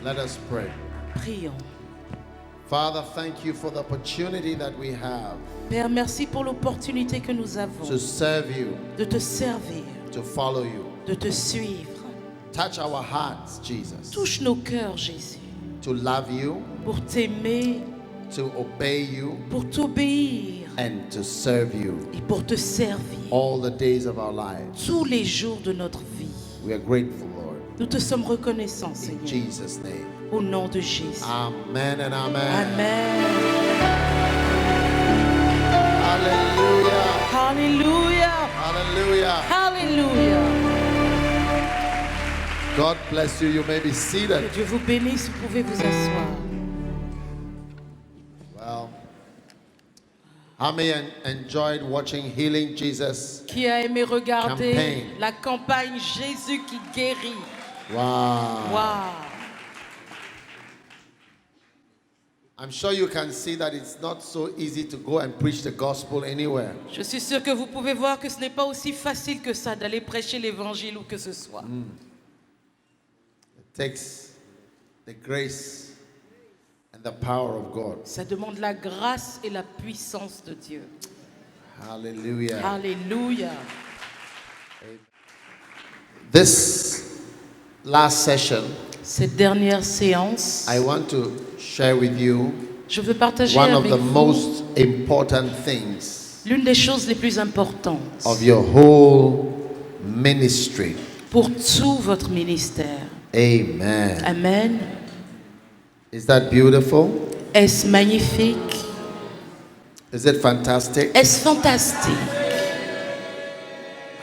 Let us pray. Prions. Father, thank you for the opportunity that we have Père, merci pour l'opportunité que nous avons to serve you, de te servir, to follow you. de te suivre. Touch our hearts, Jesus, Touche nos cœurs, Jésus, to love you, pour t'aimer, to obey you, pour t'obéir and to serve you et pour te servir all the days of our lives. tous les jours de notre vie. We are grateful, Lord. Nous te sommes reconnaissants, In Seigneur, Jesus' name. au nom de Jésus. Amen and amen. Amen. Hallelujah. Alléluia. Hallelujah. Alléluia. God bless you. You may be Que seated. Dieu vous bénisse, vous pouvez vous asseoir. Well, how many enjoyed watching Healing Jesus? Qui a aimé regarder Campaign. la campagne Jésus qui guérit? Wow. Waouh! I'm sure you can see that it's not so easy to go and preach the gospel anywhere. Je suis sûre que vous pouvez voir que ce n'est pas aussi facile que ça d'aller prêcher l'évangile ou que ce soit. It takes the grace and the power of God. Ça demande la grâce et la puissance de Dieu. Hallelujah. Alléluia. This last session, Cette dernière séance, I want to share with you je veux partager one of avec the vous most important things l'une des choses les plus importantes of your whole ministry. pour tout votre ministère. Amen. Amen. Is that beautiful? Est-ce magnifique? Is it fantastic? Est-ce fantastique?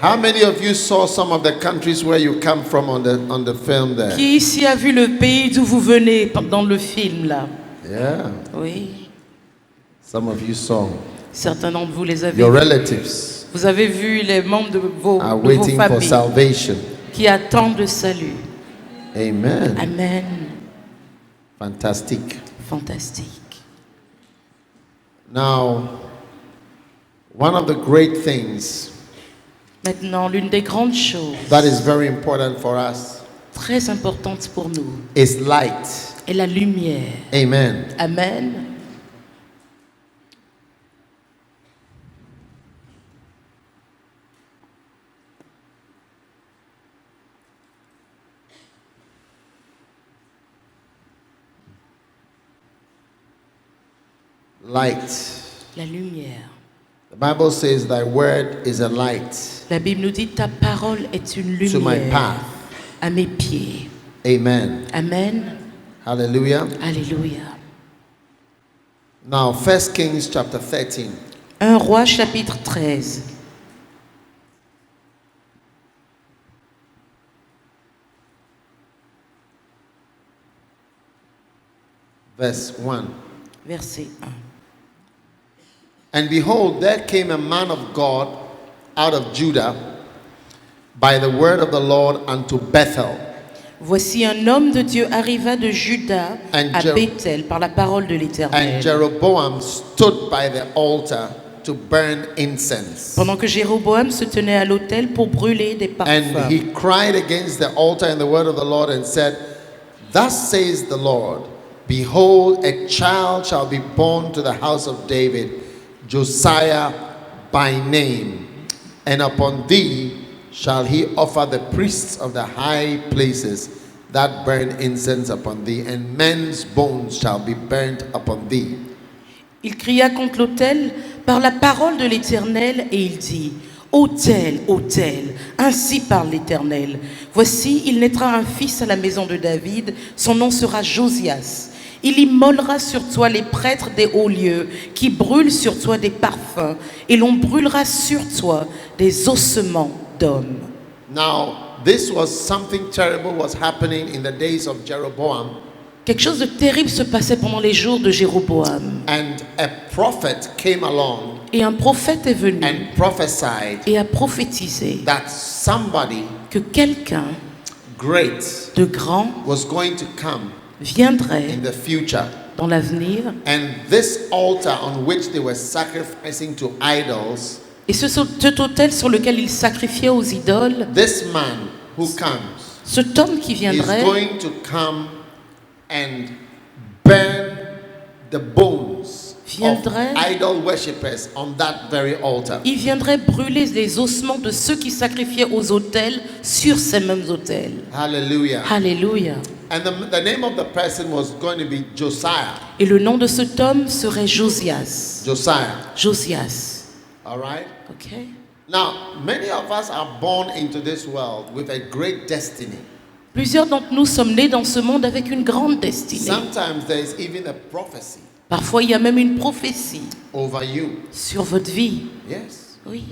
How many of you saw some of the countries where you come from on the film there? Qui ici a vu le pays d'où vous venez dans le film là? Yeah. Oui. Some of you saw. Certains d'entre vous les avez Your vus. relatives Vous avez vu les membres de vos are waiting for familles salvation. qui attendent le salut. Amen. Amen. Fantastic. Fantastique. Now, one of the great things Maintenant, l'une des grandes choses that is very important for us très importantes pour nous is light. est la lumière. Amen. Amen. Light. La lumière. The Bible says thy word is a light La Bible nous dit ta parole est une to my lumière path. à mes pieds. Amen. Amen. Hallelujah. Alléluia. Now, 1 Kings chapter 13. 1 Roi chapitre 13. Verse 1. Verset 1. And behold, there came a man of God out of Judah by the word of the Lord unto Bethel. Voici un homme de Dieu arriva de Juda And à Bethel par la parole de And l'Éternel. Jeroboam stood by the altar to burn incense. Pendant que Jéroboam se tenait à l'autel pour brûler des And parfums. he cried against the altar in the word of the Lord and said, Thus says the Lord, Behold, a child shall be born to the house of David, Josiah by name, and upon thee shall he offer the priests of the high places that burn incense upon thee, and men's bones shall be burnt upon thee. Il cria contre l'autel par la parole de l'Éternel et il dit, Autel, autel, ainsi parle l'Éternel. Voici, il naîtra un fils à la maison de David, son nom sera Josias. Il immolera sur toi les prêtres des hauts lieux, qui brûlent sur toi des parfums, et l'on brûlera sur toi des ossements d'hommes. Now, this was something terrible was happening in the days of Jeroboam, Quelque chose de terrible se passait pendant les jours de Jéroboam. and a prophet came along Et un prophète est venu and prophesied et a prophétisé that somebody que quelqu'un great de grand was going to come viendrait in the future. dans l'avenir. And this altar on which they were sacrificing to idols, Et cet autel sur lequel il sacrifiait aux idoles, this man who comes cet homme qui is viendrait going to come and burn the bones Viendrait- of idol worshippers on that very altar. Il viendrait brûler les ossements de ceux qui sacrifiaient aux autels sur ces mêmes autels. Hallelujah. Alléluia. And the name of the person was going to be Josiah. Et le nom de cet homme serait Josias. Josiah. Josias. All right? Ok. Now, many of us are born into this world with a great destiny. Plusieurs d'entre nous sommes nés dans ce monde avec une grande destinée. Sometimes there is even a prophecy Parfois, il y a même une prophétie over you. sur votre vie. Yes. Oui.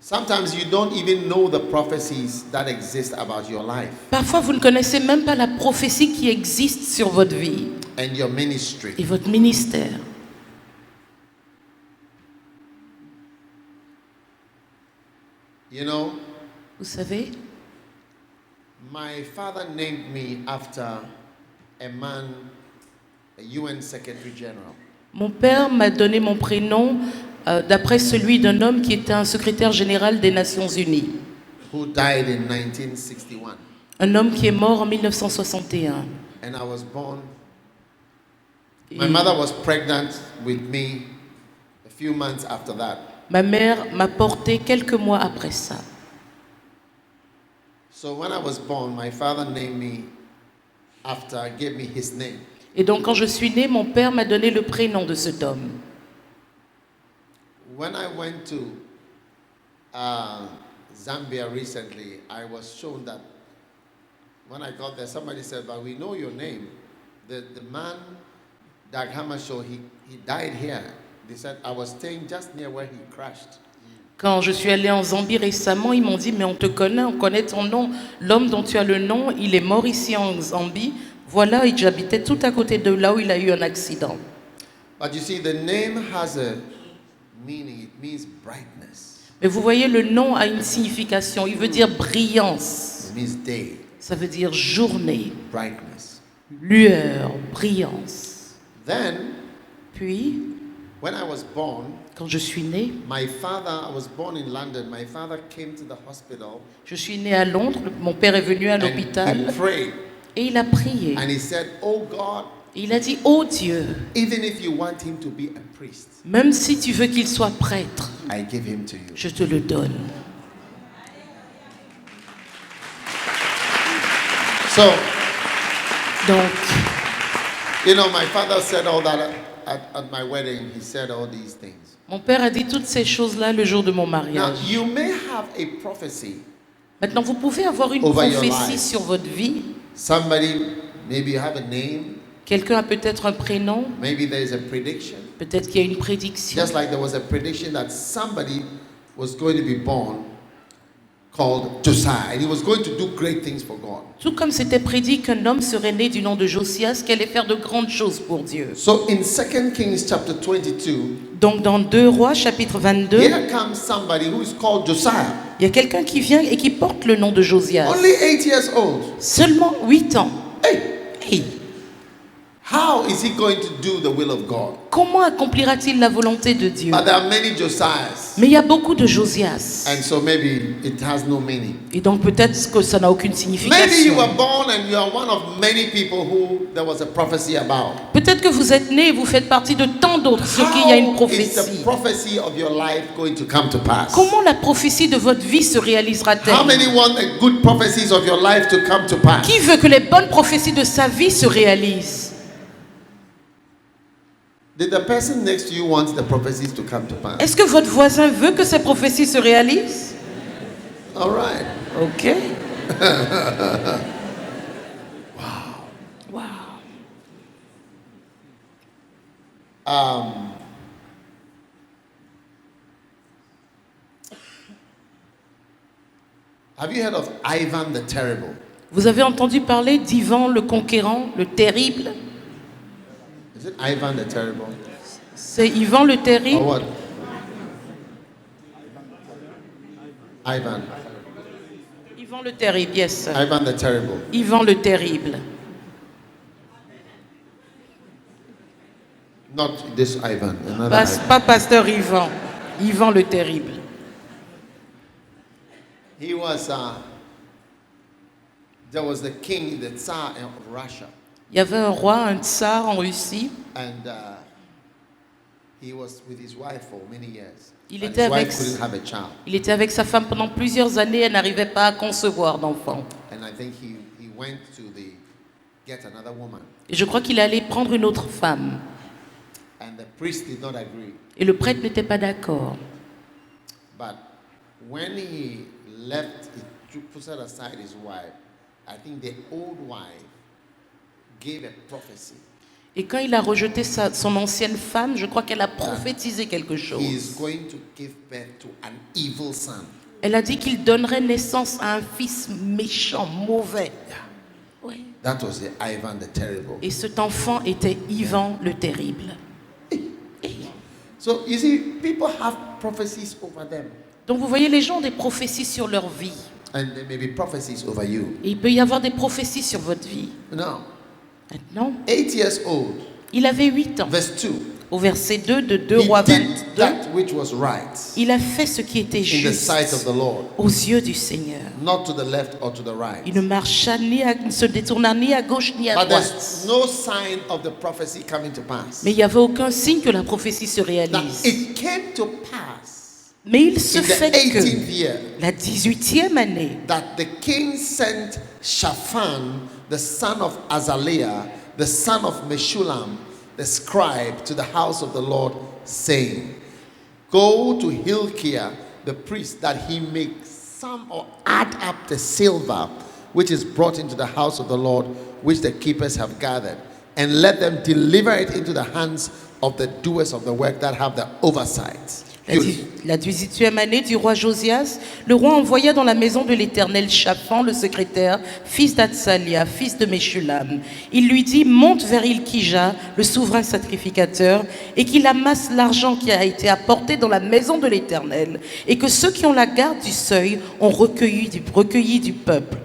Sometimes you don't even know the prophecies that exist about your life Parfois, vous ne connaissez même pas la prophétie qui existe sur votre vie and your ministry. et votre ministère. You know, Vous savez, my father named me after a man, a UN Secretary General, mon père m'a donné mon prénom d'après celui d'un homme qui était un secrétaire général des Nations Unies. who died in 1961. Un homme qui est mort en 1961. And I was born. Et My mother was pregnant with me a few months after that. ma mère m'a porté quelques mois après ça. So when I was born, my father named me after, gave me his name. Et donc quand je suis née, mon père m'a donné le prénom de cet homme. When I went to Zambia recently, I was shown that when I got there, somebody said, but we know your name. The man, Dag Hammarskjöld, he died here. They said, I was staying just near where he crashed. Quand je suis allée en Zambie récemment, ils m'ont dit, mais on te connaît, on connaît ton nom. L'homme dont tu as le nom, il est mort ici en Zambie. Voilà, et j'habitais tout à côté de là où il a eu un accident. But you see, the name has a meaning. It means brightness. Mais vous voyez, le nom a une signification. Il veut dire brillance. It means day, Ça veut dire journée, brightness. lueur, brillance. Then, Puis, when I was born, quand je suis née, my father, I was born in London. My father came to the hospital je suis née à Londres. Mon père est venu à and he l'hôpital prayed. et il a prié. And he said, oh God, Il a dit, oh Dieu, even if you want him to be a priest, même si tu veux qu'il soit prêtre, I give him to you. je te le donne. So, Donc, you know, my father said all that at my wedding. He said all these things. mon père a dit toutes ces choses-là le jour de mon Now, mariage. you may have a prophecy. Maintenant, vous pouvez avoir une Over your prophétie life. sur votre vie. Somebody, maybe you have a name. Quelqu'un a peut-être un prénom, Maybe there is a prediction. peut-être qu'il y a une prédiction. Just like there was a prediction that somebody was going to be born called Josiah. And he was going to do great things for God. Tout comme c'était prédit qu'un homme serait né du nom de Josias, qui allait faire de grandes choses pour Dieu. So in 2 Kings chapter 22, Donc dans 2 Rois chapitre 22, here comes somebody who is called Josiah. il y a quelqu'un qui vient et qui porte le nom de Josias. Only 8 years old. Seulement 8 ans. Hey, Hey, how is he going to do the will of God? comment accomplira-t-il la volonté de Dieu? But there are many Josiahs. Mais il y a beaucoup de Josias. And so maybe it has no meaning. Et donc peut-être que ça n'a aucune Maybe you signification. were born and you are one of many people who there was a prophecy about. Peut-être que vous êtes né et vous faites partie de tant d'autres sur qui il y a une How is the prophétie. prophecy of your life going to come to pass? Comment la prophétie de votre vie se How réalisera-t-elle? many want the good prophecies of your life to come to pass? Qui veut que les bonnes prophéties de sa vie se réalisent? Did the person next to you want the prophecies to come to pass? Est-ce que votre voisin veut que ces prophéties se réalisent? All right. Ok. Wow. Have you heard of Ivan the Terrible? Vous avez entendu parler d'Ivan le Conquérant, le Terrible? Is it Ivan the Terrible? C'est Ivan le Or Terrible? what? Ivan. Ivan le Terrible, yes. Ivan the Terrible. Ivan le Terrible. Not this Ivan, another Ivan. Pas pasteur Ivan. Ivan le Terrible. He was, there was the king, the Tsar of Russia. Il y avait un roi, un tsar en Russie. and he was with his wife for many years. Il But était his avec- wife couldn't have a child. Il était avec sa femme pendant plusieurs années et n'arrivait pas à concevoir d'enfant. And I think he went to get another woman. Et je crois qu'il allait prendre une autre femme. And the priest did not agree. Et le prêtre n'était pas d'accord. But when he left, he put aside his wife. I think the old wife gave a prophecy. Et quand il a rejeté son ancienne femme, je crois qu'elle a prophétisé quelque He chose. is going to give birth to an evil son. Elle a dit qu'il donnerait naissance à un fils méchant, mauvais. Oui. That was the Ivan the Terrible. Et cet enfant était Ivan le Terrible. So you see, people have prophecies over them. Donc vous voyez, les gens ont des prophéties sur leur vie. And there may be prophecies over you. Et il peut y avoir des prophéties sur votre vie. Now, Maintenant, 8 years old, il avait 8 ans. verse 2. Au verset 2 de 2 He Rois did 22, that which was right il a fait ce qui était in the sight of juste the Lord, aux yeux du Seigneur. not to the left or to the right. Il ne marcha ne se détourna ni à gauche ni à But droite. there's no sign of the prophecy coming to pass. Mais il n'y avait aucun signe que la prophétie se Now, réalise. it came to pass Mais il se in fait the que 18th year la 18e année, that the king sent Shaphan, the son of Azaliah, the son of Meshulam, the scribe, to the house of the Lord, saying, Go to Hilkiah, the priest, that he may sum or add up the silver which is brought into the house of the Lord, which the keepers have gathered, and let them deliver it into the hands of the doers of the work that have the oversight. la 18e année du roi Josias, le roi envoya dans la maison de l'Éternel Shaphan, le secrétaire, fils d'Atsalia, fils de Meshulam. Il lui dit, monte vers Ilkija, le souverain sacrificateur, et qu'il amasse l'argent qui a été apporté dans la maison de l'Éternel, et que ceux qui ont la garde du seuil ont recueilli du peuple.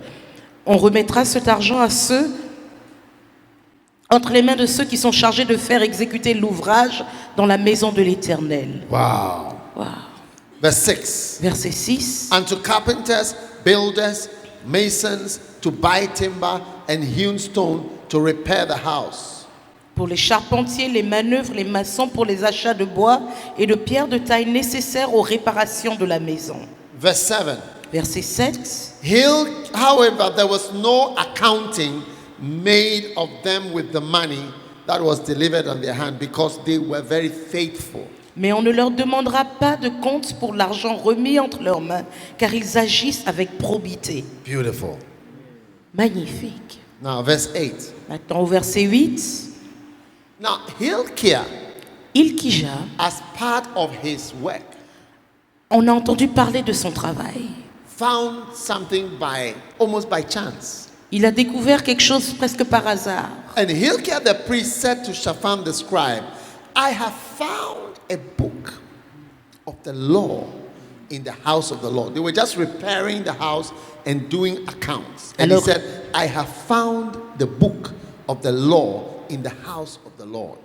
On remettra cet argent à ceux entre les mains de ceux qui sont chargés de faire exécuter l'ouvrage dans la maison de l'Éternel. Wow. Wow. Verse 6. Verset 6. And to carpenters, builders, masons, to buy timber and hewn stone to repair the house. Pour les charpentiers, les manœuvres, les maçons, pour les achats de bois et de pierres de taille nécessaires aux réparations de la maison. Verse 7. Verset 7. However, there was no accounting made of them with the money that was delivered on their hand, because they were very faithful. Mais on ne leur demandera pas de compte pour l'argent remis entre leurs mains, car ils agissent avec probité. Beautiful. Magnifique. Now, verse 8. Maintenant au verset 8. Now, Hilkiah, Ilkija, as part of his work, on a entendu parler de son travail. found something almost by chance. Il a découvert quelque chose presque par hasard. And Hilkiah the priest said to Shaphan the scribe, I have found a book of the law in the house of the Lord. They were just repairing the house and doing accounts. And he Alors- said, I have found the book of the law in the house of the Lord.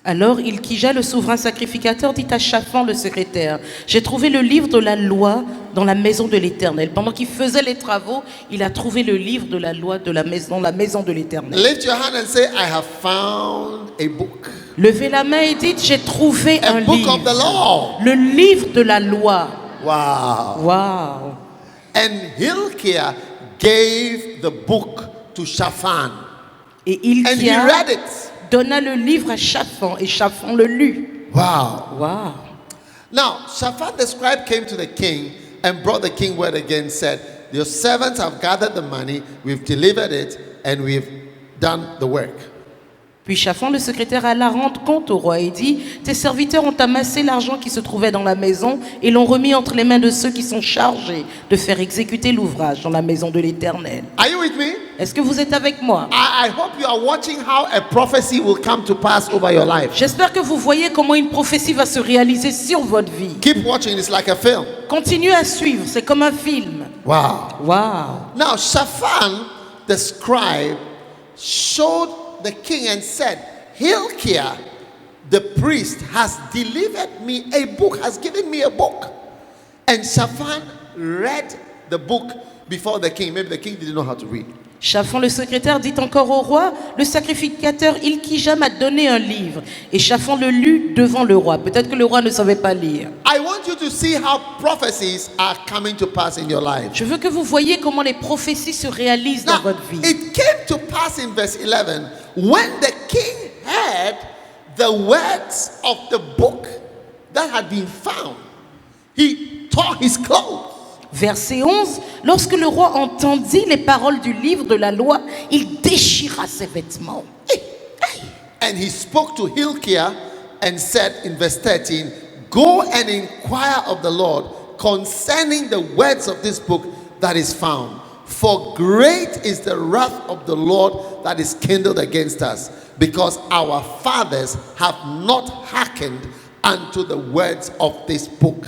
Alors Ilkija, le souverain sacrificateur, dit à Shaphan, le secrétaire, j'ai trouvé le livre de la loi dans la maison de l'Éternel. Pendant qu'il faisait les travaux, il a trouvé le livre de la loi de la maison de l'Éternel. Lift your hand and say, I have found a book. Levez la main et dites, j'ai trouvé A un book of the livre. law. Le livre de la loi. Wow. Waouh! And Hilkiah gave the book to Shaphan. Et And he Ilkia read it. donna le livre à Shaphan et Shaphan le lut. Wow. Waouh! Now, Shaphan the scribe came to the king and brought the king word again, said, Your servants have gathered the money, we've delivered it, and we've done the work. Puis Shaphan, le secrétaire, alla rendre compte au roi et dit, tes serviteurs ont amassé l'argent qui se trouvait dans la maison et l'ont remis entre les mains de ceux qui sont chargés de faire exécuter l'ouvrage dans la maison de l'Éternel. Are you with me? Est-ce que vous êtes avec moi? I hope you are watching how a prophecy will come to pass over your life. J'espère que vous voyez comment une prophétie va se réaliser sur votre vie. Keep watching, it's like a film. Continuez à suivre, c'est comme un film. Wow. Waouh! Now, Shaphan the scribe showed the king and said, Hilkiah the priest has delivered me a book, has given me a book. And Shaphan read the book before the king. Maybe the king didn't know how to read. Shaphan le secrétaire dit encore au roi, le sacrificateur Ilkija m'a donné un livre. Et Shaphan le lut devant le roi. Peut-être que le roi ne savait pas lire. I want you to see how prophecies are coming to pass in your life. Je veux que vous voyez comment les prophéties se réalisent dans Now, votre vie. it came to pass in verse 11 when the king heard the words of the book that had been found. He tore his clothes. Verset 11, lorsque le roi entendit les paroles du livre de la loi, il déchira ses vêtements. And he spoke to Hilkiah and said in verse 13, go and inquire of the Lord concerning the words of this book that is found. For great is the wrath of the Lord that is kindled against us, because our fathers have not hearkened unto the words of this book.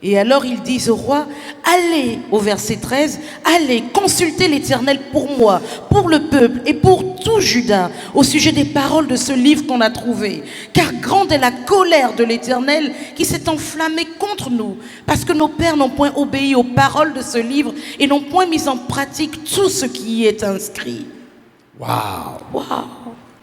Et alors ils disent au roi, allez, au verset 13, allez consulter l'Éternel pour moi, pour le peuple et pour tout Juda, au sujet des paroles de ce livre qu'on a trouvé. Car grande est la colère de l'Éternel qui s'est enflammée contre nous, parce que nos pères n'ont point obéi aux paroles de ce livre et n'ont point mis en pratique tout ce qui y est inscrit. Wow. Wow.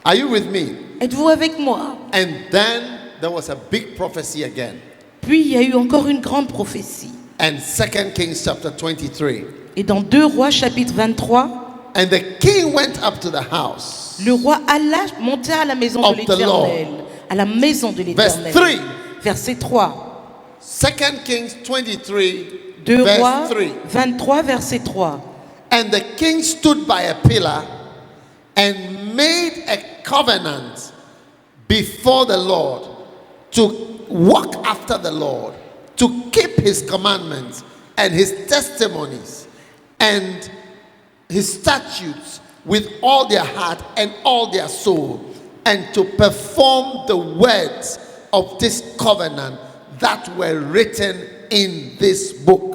Are you with me? Êtes-vous avec moi? And then there was a big prophecy again. Puis il y a eu encore une grande prophétie. And 2 Kings chapter 23. Et dans 2 Rois chapitre 23, And the king went up to the house. le roi alla monter à la maison Of de the l'Éternel. À la maison de Verse l'Éternel. 3. Verset 3. 2 Kings 23, 2 verse Rois 3. 23, verset 3. And the king stood by a pillar and made a covenant before the Lord to walk after the Lord, to keep his commandments and his testimonies and his statutes with all their heart and all their soul, and to perform the words of this covenant that were written in this book.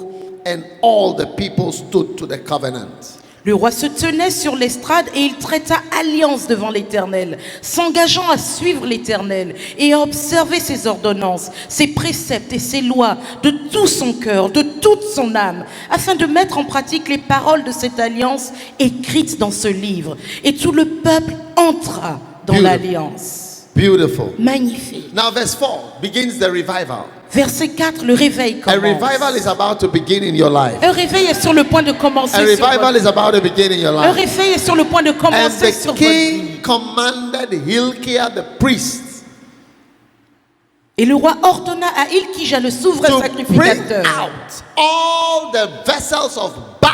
And all the people stood to the covenant. Le roi se tenait sur l'estrade et il traita alliance devant l'Éternel, s'engageant à suivre l'Éternel et à observer ses ordonnances, ses préceptes et ses lois de tout son cœur, de toute son âme, afin de mettre en pratique les paroles de cette alliance écrites dans ce livre. Et tout le peuple entra dans Beautiful. l'alliance. Beautiful. Magnifique. Now, verse 4 begins the revival. Verset 4, le réveil A commence. revival is about to begin in your life. Un réveil est sur le point de commencer. A sur revival votre- is about to begin in your Un life. réveil est sur le point de And commencer sur the votre vie. king commanded Hilkiah the priest Et le roi ordonna à Ilkija, le souverain to bring sacrificateur, out all the vessels of Baal.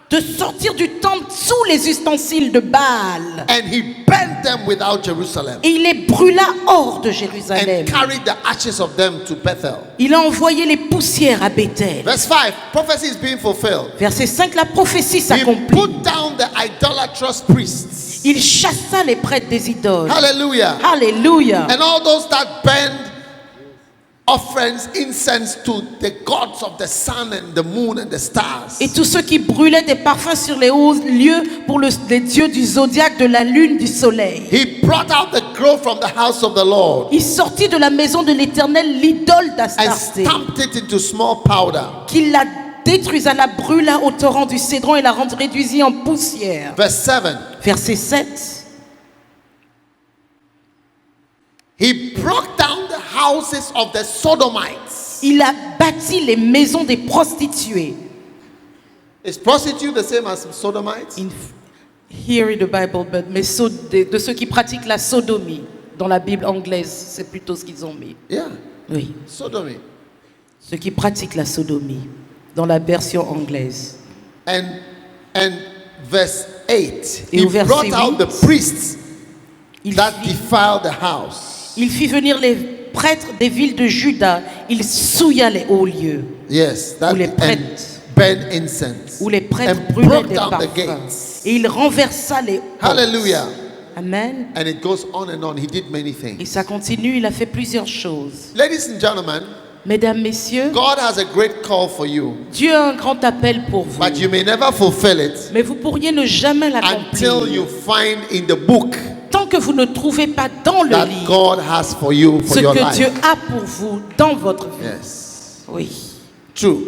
de sortir du temple tous les ustensiles de Baal. And he burnt them without Jerusalem Et il les brûla hors de and Jérusalem. carried the ashes of them to Bethel. Il a envoyé les poussières à Bethel. Verse 5, prophecy is being fulfilled. Verset 5, la prophétie He s'accomplit. put down the idolatrous priests. Il chassa les prêtres des idoles. Hallelujah. Alléluia. And all those that burned offerings, incense to the gods of the sun and the moon and the stars. Et tous ceux qui brûlaient des parfums sur les hauts lieux pour les dieux du zodiaque, de la lune, du soleil. He brought out the grove from the house of the Lord Il sortit de la maison de l'Éternel l'idole and d'Astarté, stamped it into small powder. qu'il la détruisa, la brûla au torrent du Cédron et la réduisit en poussière. Verse 7. Verset 7. He broke down the houses of the Sodomites. Il a bâti les maisons des prostituées. Is prostitute the same as Sodomites? Here in the Bible, but mais de ceux qui pratiquent la sodomie. Dans la Bible anglaise, c'est plutôt ce qu'ils ont mis. Yeah, Oui, sodomy. ceux qui pratiquent la sodomie. Dans la version anglaise. And verse 8. Et He au verset brought out 8, the priests Il that fit, defiled the house. il fit venir les prêtres des villes de Juda. Il souilla les hauts lieux. Yes, that Où les and prêtres- burned incense. Où les prêtres And brûlaient broke des down the parfums. gates. Et il renversa les portes. Hallelujah. Amen. And it goes on and on. He did many things. Et ça continue, il a fait plusieurs choses. Ladies and gentlemen, Mesdames, messieurs, God has a great call for you, Dieu a un grand appel pour vous. but you may never fulfill it Mais vous pourriez ne jamais until l'accomplir you find in the book tant que vous ne trouvez pas dans le that livre God has for you for ce your que Dieu life. a pour vous dans votre vie. Yes, Oui, true.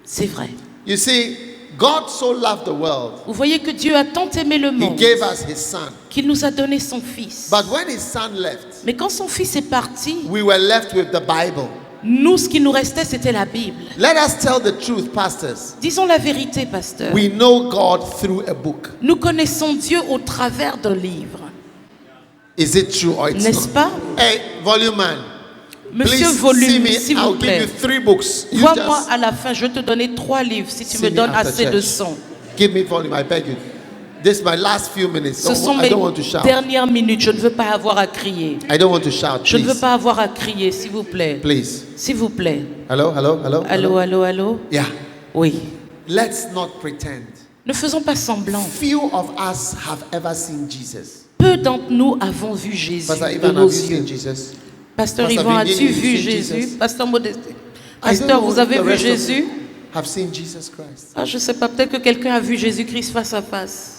c'est vrai. You see, God so loved the world, Vous voyez que Dieu a tant aimé le He monde gave us His Son. qu'il nous a donné son Fils. But when His Son left, Mais quand son Fils est parti, we were left with the Bible. nous, ce qui nous restait, c'était la Bible. Let us tell the truth, pastors. Disons la vérité, pasteur. We know God through a book. Nous connaissons Dieu au travers d'un livre. Is it true or it's N'est-ce not? pas? Hey, volume man. Monsieur Please see Volume, me. s'il I'll vous give plaît. you 3 books. You Vois-moi just à la fin, je vais te donner 3 livres si tu see me me donnes after assez de church. son. Give me volume, I beg you. This is my last few minutes. Ce sont I mes don't want to shout. dernières minutes. Je ne veux pas avoir à crier. I don't want to shout, Je ne veux please. pas avoir à crier, s'il vous plaît. Please. S'il vous plaît. Hello, hello, hello. Allô, allô, allô? Yeah. Oui. Let's not pretend. Ne faisons pas semblant. Few of us have ever seen Jesus. Peu d'entre nous avons vu Jésus Pastor de Ivan, nos have you yeux. seen Jesus? Pasteur Pastor Yvan, Vindini, as-tu you've vu seen Jésus? Jesus? Pasteur Modeste. I don't Pasteur, know vous if avez the vu rest of Jésus? you have seen Jesus Christ. Ah, je ne sais pas, peut-être que quelqu'un a vu Jésus-Christ face à face.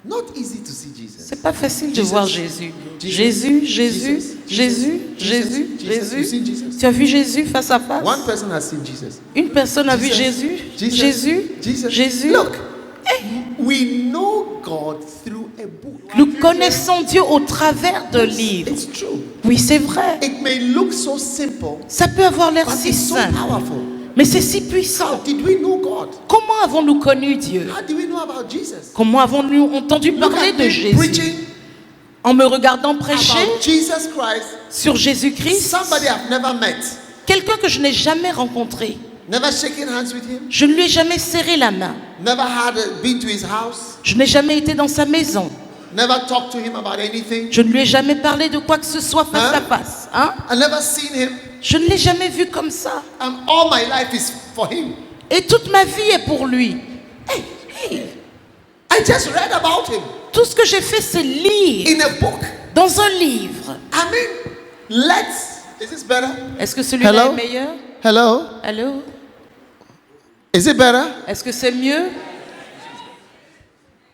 Not easy to see Jesus. C'est pas facile de Jesus. voir Jésus. Jesus. Jésus, Jésus, Jesus. Jésus, Jesus. Jésus, Jesus. You seen Jésus. Jesus? Tu as vu Jésus face à face? One person has seen Jesus. Une personne a vu Jesus. Jésus. Jesus. Jésus. Jesus. Jésus. Look, we know God through a book. Nous connaissons Dieu au travers d'un livre. It's true. Oui, c'est vrai. It may look so simple, Ça peut avoir l'air but si it's so simple, powerful. mais c'est si How puissant. did we know God? Comment avons-nous connu Dieu? How did we know about Jesus? Comment avons-nous entendu Look parler at de me Jésus? preaching En me regardant prêcher about Jesus Christ, sur Jésus-Christ, somebody I've never met, quelqu'un que je n'ai jamais rencontré. never shaken hands with him, Je ne lui ai jamais serré la main. never been to his house, Je n'ai jamais été dans sa maison. never talked to him about anything, Je ne lui ai jamais parlé de quoi que ce soit face Hein? à face. Hein? I never seen him, Je ne l'ai jamais vu comme ça. and all my life is for him. Et toute ma vie est pour lui. I just read about him Tout ce que j'ai fait, c'est lire in a book. dans un livre. I mean, is this better? Est-ce que celui-là Hello? est meilleur? Hello? Allô? Is it better? Est-ce que c'est mieux?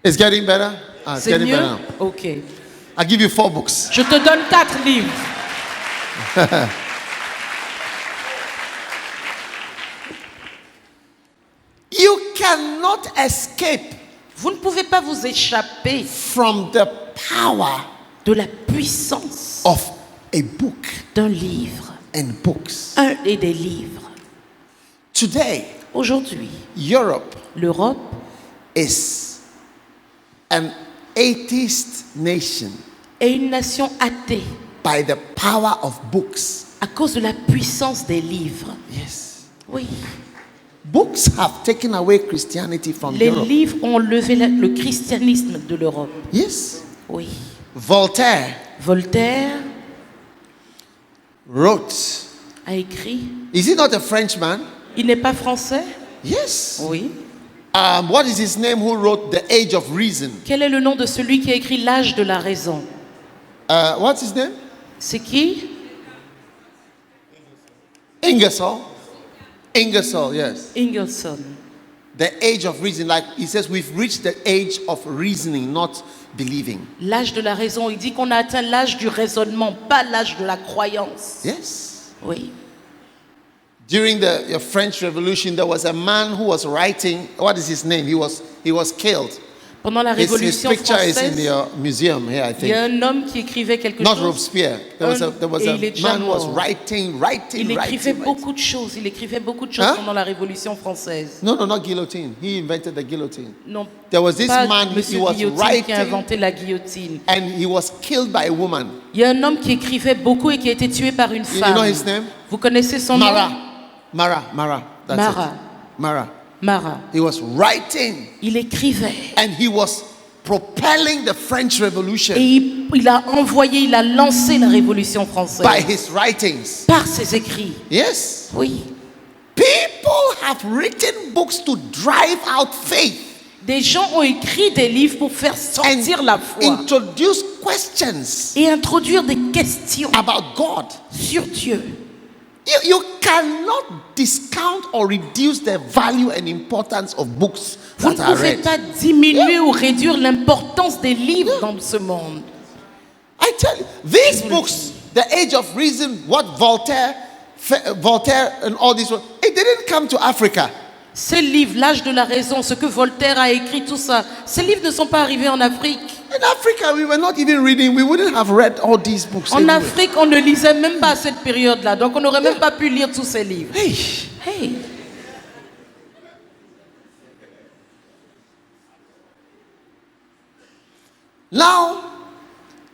It's getting better? Ah, it's C'est getting mieux? better. Ok. I'll give you 4 books. Je te donne 4 livres. You cannot escape Vous ne pouvez pas vous échapper from the power de la puissance of a book d'un livre. and books. Un et des livres. Today, Aujourd'hui, Europe l'Europe is an atheist nation est une nation athée by the power of books. à cause de la puissance des livres. Yes. Oui. Books have taken away Christianity from Les Europe. livres ont levé le christianisme de l'Europe. Yes. Oui. Voltaire Voltaire wrote. a écrit. Is he not a Frenchman? Il n'est pas français? Yes. Oui. What is his name who wrote The Age of Reason? Quel est le nom de celui qui a écrit L'âge de la raison? What's his name? C'est qui? Ingersoll. Ingersoll, yes. Ingerson. The age of reason, like he says, we've reached the age of reasoning, not believing. L'âge de la raison. Il dit qu'on a atteint l'âge du raisonnement, pas l'âge de la croyance. Yes. Oui. During the French Revolution, there was a man who was writing. What is his name? He was killed. Pendant la His Révolution picture is in française, your museum here, I il y a think. un homme qui écrivait quelque Not chose. Robespierre. There was Et il est a déjà man who was mort. writing. Il écrivait writing. beaucoup de choses. Il écrivait beaucoup de choses Hein? pendant la Révolution française. No, not guillotine. He invented the guillotine. Non, There was this pas man, he Monsieur was Guillotine qui writing, a inventé la guillotine. and he was killed by a woman. Il y a un homme qui écrivait beaucoup et qui a été tué par une You femme. know his name? Vous connaissez son Mara. nom? Mara. That's Mara. it. Mara. Marat. He was writing Il écrivait. and he was propelling the French Revolution Et il a envoyé, il a lancé la Révolution française by his writings. par ses écrits. Yes. Oui. People have written books to drive out faith Des gens ont écrit des livres pour faire and sortir la foi introduce questions et introduire des questions about God. sur Dieu. You cannot discount or reduce the value and importance of books Vous ne that are pouvez read. pas diminuer ou réduire l'importance des livres dans ce monde. I tell you, these books, The Age of Reason, what Voltaire and all this, it didn't come to Africa. Ces livres, l'âge de la raison, ce que Voltaire a écrit, tout ça, ces livres ne sont pas arrivés en Afrique. In Africa, we were not even reading. We wouldn't have read all these books. En anyway. Afrique, on ne lisait même pas à cette période-là, donc on n'aurait même pas pu lire tous ces livres. Hey. Hey. Now,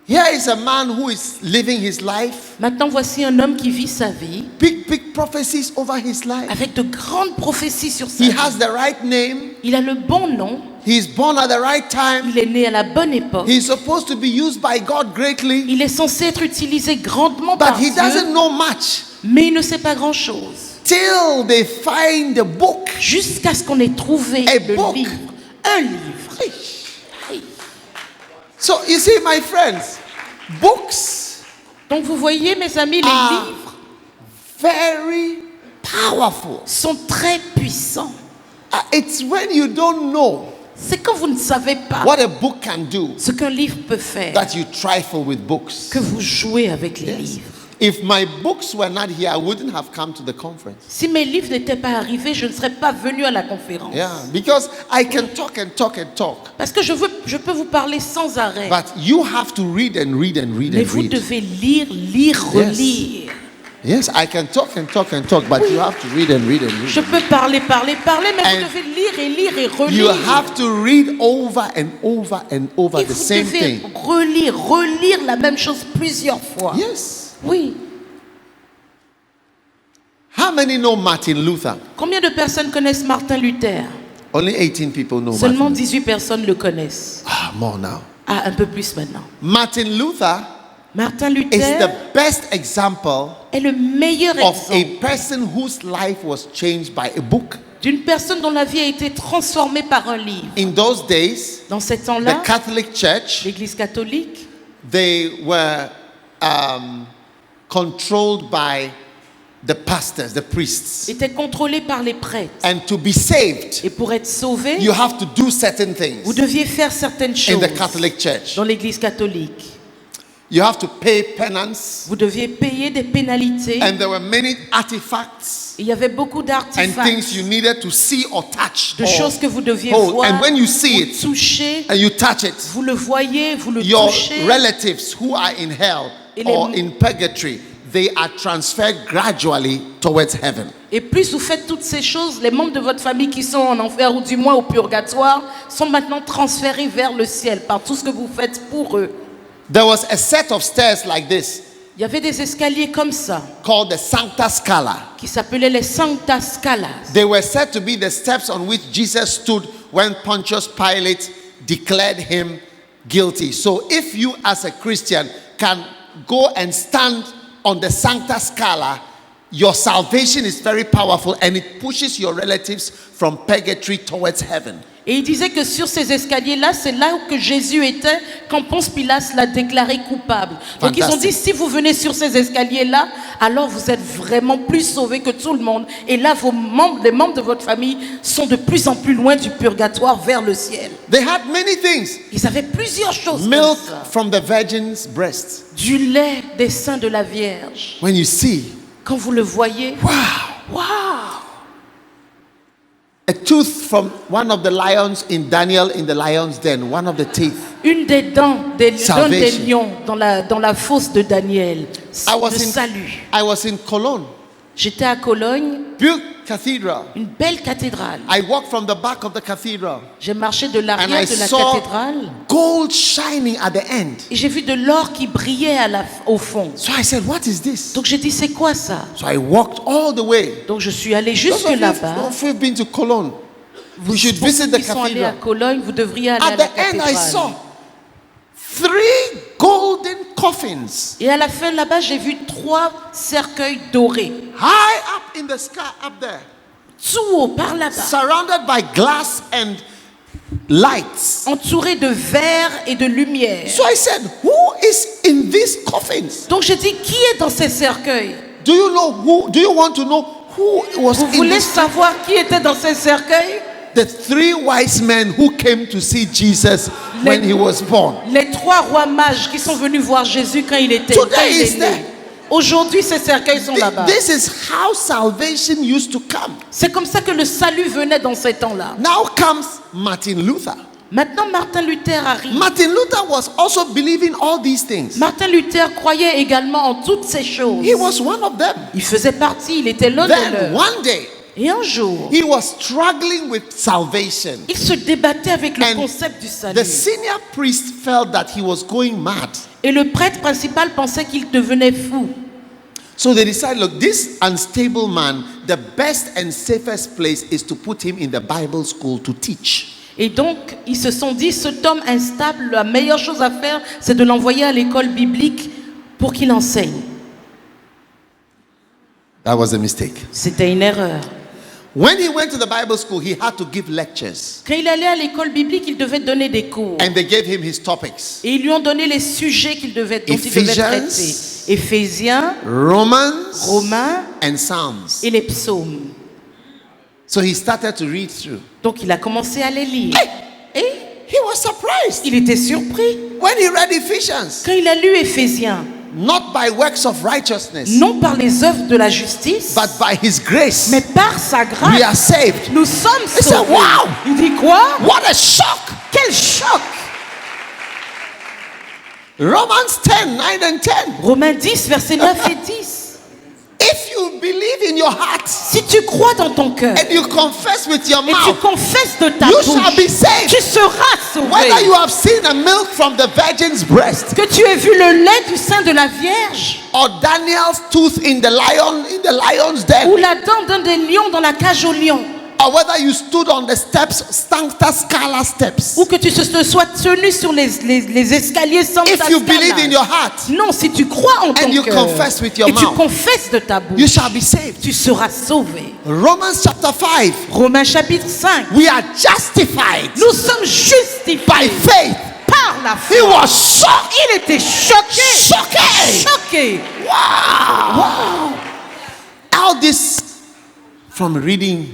here is a man who is living his life. Maintenant, voici un homme qui vit sa vie Big prophecies over his life. avec de grandes prophéties sur sa He vie. has the right name. Il a le bon nom, He's born at the right time. il est né à la bonne époque. He's supposed to be used by God greatly, Il est censé être utilisé grandement but par he Dieu, doesn't know much mais il ne sait pas grand-chose. till they find the book. Jusqu'à ce qu'on ait trouvé A le book. livre. Un livre. Hey. So you see, my friends, books Donc vous voyez, mes amis, les Ah. livres very powerful. sont très puissants. It's when you don't know C'est quand vous ne savez pas what a book can do ce qu'un livre peut faire that you trifle with books. que vous jouez avec les livres. If my books were not here, I wouldn't have come to the conference. Si mes livres n'étaient pas arrivés, je ne serais pas venu à la conférence. Yeah, because I can talk and talk and talk, Parce que je peux vous parler sans arrêt. but you have to read and read and read Mais and vous read. devez lire, relire. Yes, I can talk and talk and talk, but you have to read and read and read. Je peux parler, mais And vous devez lire et You relire. have to read over and over and over Et the vous same devez thing. relire la même chose plusieurs fois. Yes. Oui. How many know Martin Luther? Combien de personnes connaissent Martin Luther? Only 18 people know Seulement Martin. 18 personnes le connaissent. More now. Ah, un peu plus maintenant. Martin Luther Martin is Luther the best example est le meilleur of a exemple person whose life was changed by a book. d'une personne dont la vie a été transformée par un livre. In those days, Dans ces the temps-là, Catholic Church, l'Église catholique they were controlled by the pastors, the priests. était contrôlée par les prêtres. And to be saved, Et pour être sauvé, you have to do certain things vous deviez faire certaines in choses the Catholic Church. dans l'Église catholique. You have to pay penance, Vous deviez payer des pénalités. and there were many artifacts Il y avait beaucoup and d'artefacts, things you needed to see or touch. de or choses que vous deviez hold. voir, And when you see ou it toucher. and you touch it, Vous le voyez, vous le your touchez. relatives who are in hell Et les- or in purgatory, they are transferred gradually towards heaven. Et plus vous faites toutes ces choses, les membres de votre famille qui sont en enfer ou du moins au purgatoire sont maintenant transférés vers le ciel par tout ce que vous faites pour eux. There was a set of stairs like this Il y avait des escaliers comme ça called the Sancta Scala. qui s'appelaient les Sancta Scalas. They were said to be the steps on which Jesus stood when Pontius Pilate declared him guilty. So if you as a Christian can go and stand on the Sancta Scala, your salvation is very powerful and it pushes your relatives from purgatory towards heaven. Et il disait que sur ces escaliers-là, c'est là où que Jésus était quand Ponce Pilate l'a déclaré coupable. Donc ils ont Fantastique. dit, si vous venez sur ces escaliers-là, alors vous êtes vraiment plus sauvés que tout le monde. Et là, les membres de votre famille sont de plus en plus loin du purgatoire vers le ciel. They had many things. Ils avaient plusieurs choses comme Milk ça. from the virgin's breast. Du lait des seins de la Vierge. When you see, Quand vous le voyez, wow, waouh! a tooth from one of the lions in Daniel in the lion's den, one of the teeth. Une des dents d'un des Salvation. lions dans la fosse de Daniel. Le salut. I was in Cologne, J'étais à Cologne, built cathedral. une belle cathédrale. I walked from the back of the cathedral J'ai marché de and l'arrière I de la saw cathédrale gold shining at the end. et j'ai vu de l'or qui brillait au fond. So I said, what is this? Donc j'ai dit, c'est quoi ça? So I walked all the way. Donc je suis allé Those jusque of you là-bas. who've been to Cologne, you should Pour visit ceux the qui sont allés à cathedral. Cologne, vous devriez aller à At la the end, I saw cathédrale. 3 golden coffins Et à la fin là-bas, j'ai vu 3 cercueils dorés. high up in the sky, up there, Tout haut, par là-bas. surrounded by glass and lights. Entourés de verre et de lumière. So I said, who is in these coffins? Donc j'ai dit, qui est dans ces cercueils? Do you know who? Do you want to know who was Vous in voulez this? savoir qui était dans ces cercueils? The 3 wise men who came to see Jesus when he was born. Les 3 rois mages qui sont venus voir Jésus quand il était Today quand il is est there. né. Aujourd'hui, ces cercueils sont là-bas. This is how salvation used to come. C'est comme ça que le salut venait dans ces temps-là. Now comes Martin Luther. Maintenant, Martin Luther arrive. Martin Luther was also believing all these things. Martin Luther croyait également en toutes ces choses. He was one of them. Il faisait partie, il était l'un de Then leurs. one day, Et un jour, he was struggling with salvation. il se débattait avec le And concept du the salut. senior priest felt that he was going mad. Et le prêtre principal pensait qu'il devenait fou. So they decided, look, this unstable man, the best and safest place is to put him in the Bible school to teach. Et donc, ils se sont dit, cet homme instable, la meilleure chose à faire, c'est de l'envoyer à l'école biblique pour qu'il enseigne. That was a mistake. C'était une erreur. When he went to the Bible school, he had to give lectures. Quand il allait à l'école biblique, il devait donner des cours. And they gave him his topics. Et ils lui ont donné les sujets dont il devait traiter. Éphésiens, Romans, Romains and Psalms. et les psaumes. So he started to read through. Donc il a commencé à les lire. Et He was surprised il était surpris when he read Ephesians. quand il a lu Éphésiens. Not by works of righteousness, Non par les œuvres de la justice, but by his grace. mais par sa We grâce. are saved. Nous sommes He said, sauvés. wow! Il dit quoi? What a shock! Quel choc! Romans 10, 9 and 10. Romains 10, versets 9 et 10. If you believe in your heart Si tu crois dans ton cœur and you confess with your et tu mouth, confesses de ta you bouche, shall be saved. tu seras sauvé. Whether you have seen the milk from the virgin's breast, Que tu aies vu le lait du sein de la Vierge or Daniel's tooth in the lion's den, ou la dent d'un des lions dans la cage aux lions, or whether you stood on the steps, Santa Scala steps. ou que tu te sois tenu sur les escaliers sans If you believe in your heart, Non, si tu crois en ton you cœur confess with your et tu mouth, confesses de ta bouche, you shall be saved. tu seras sauvé. Romans chapter 5. Romains chapitre 5. We are justified Nous sommes justifiés by faith. par la He foi. was shocked. Il était choqué. Choqué. Choqué. Wow. All this from reading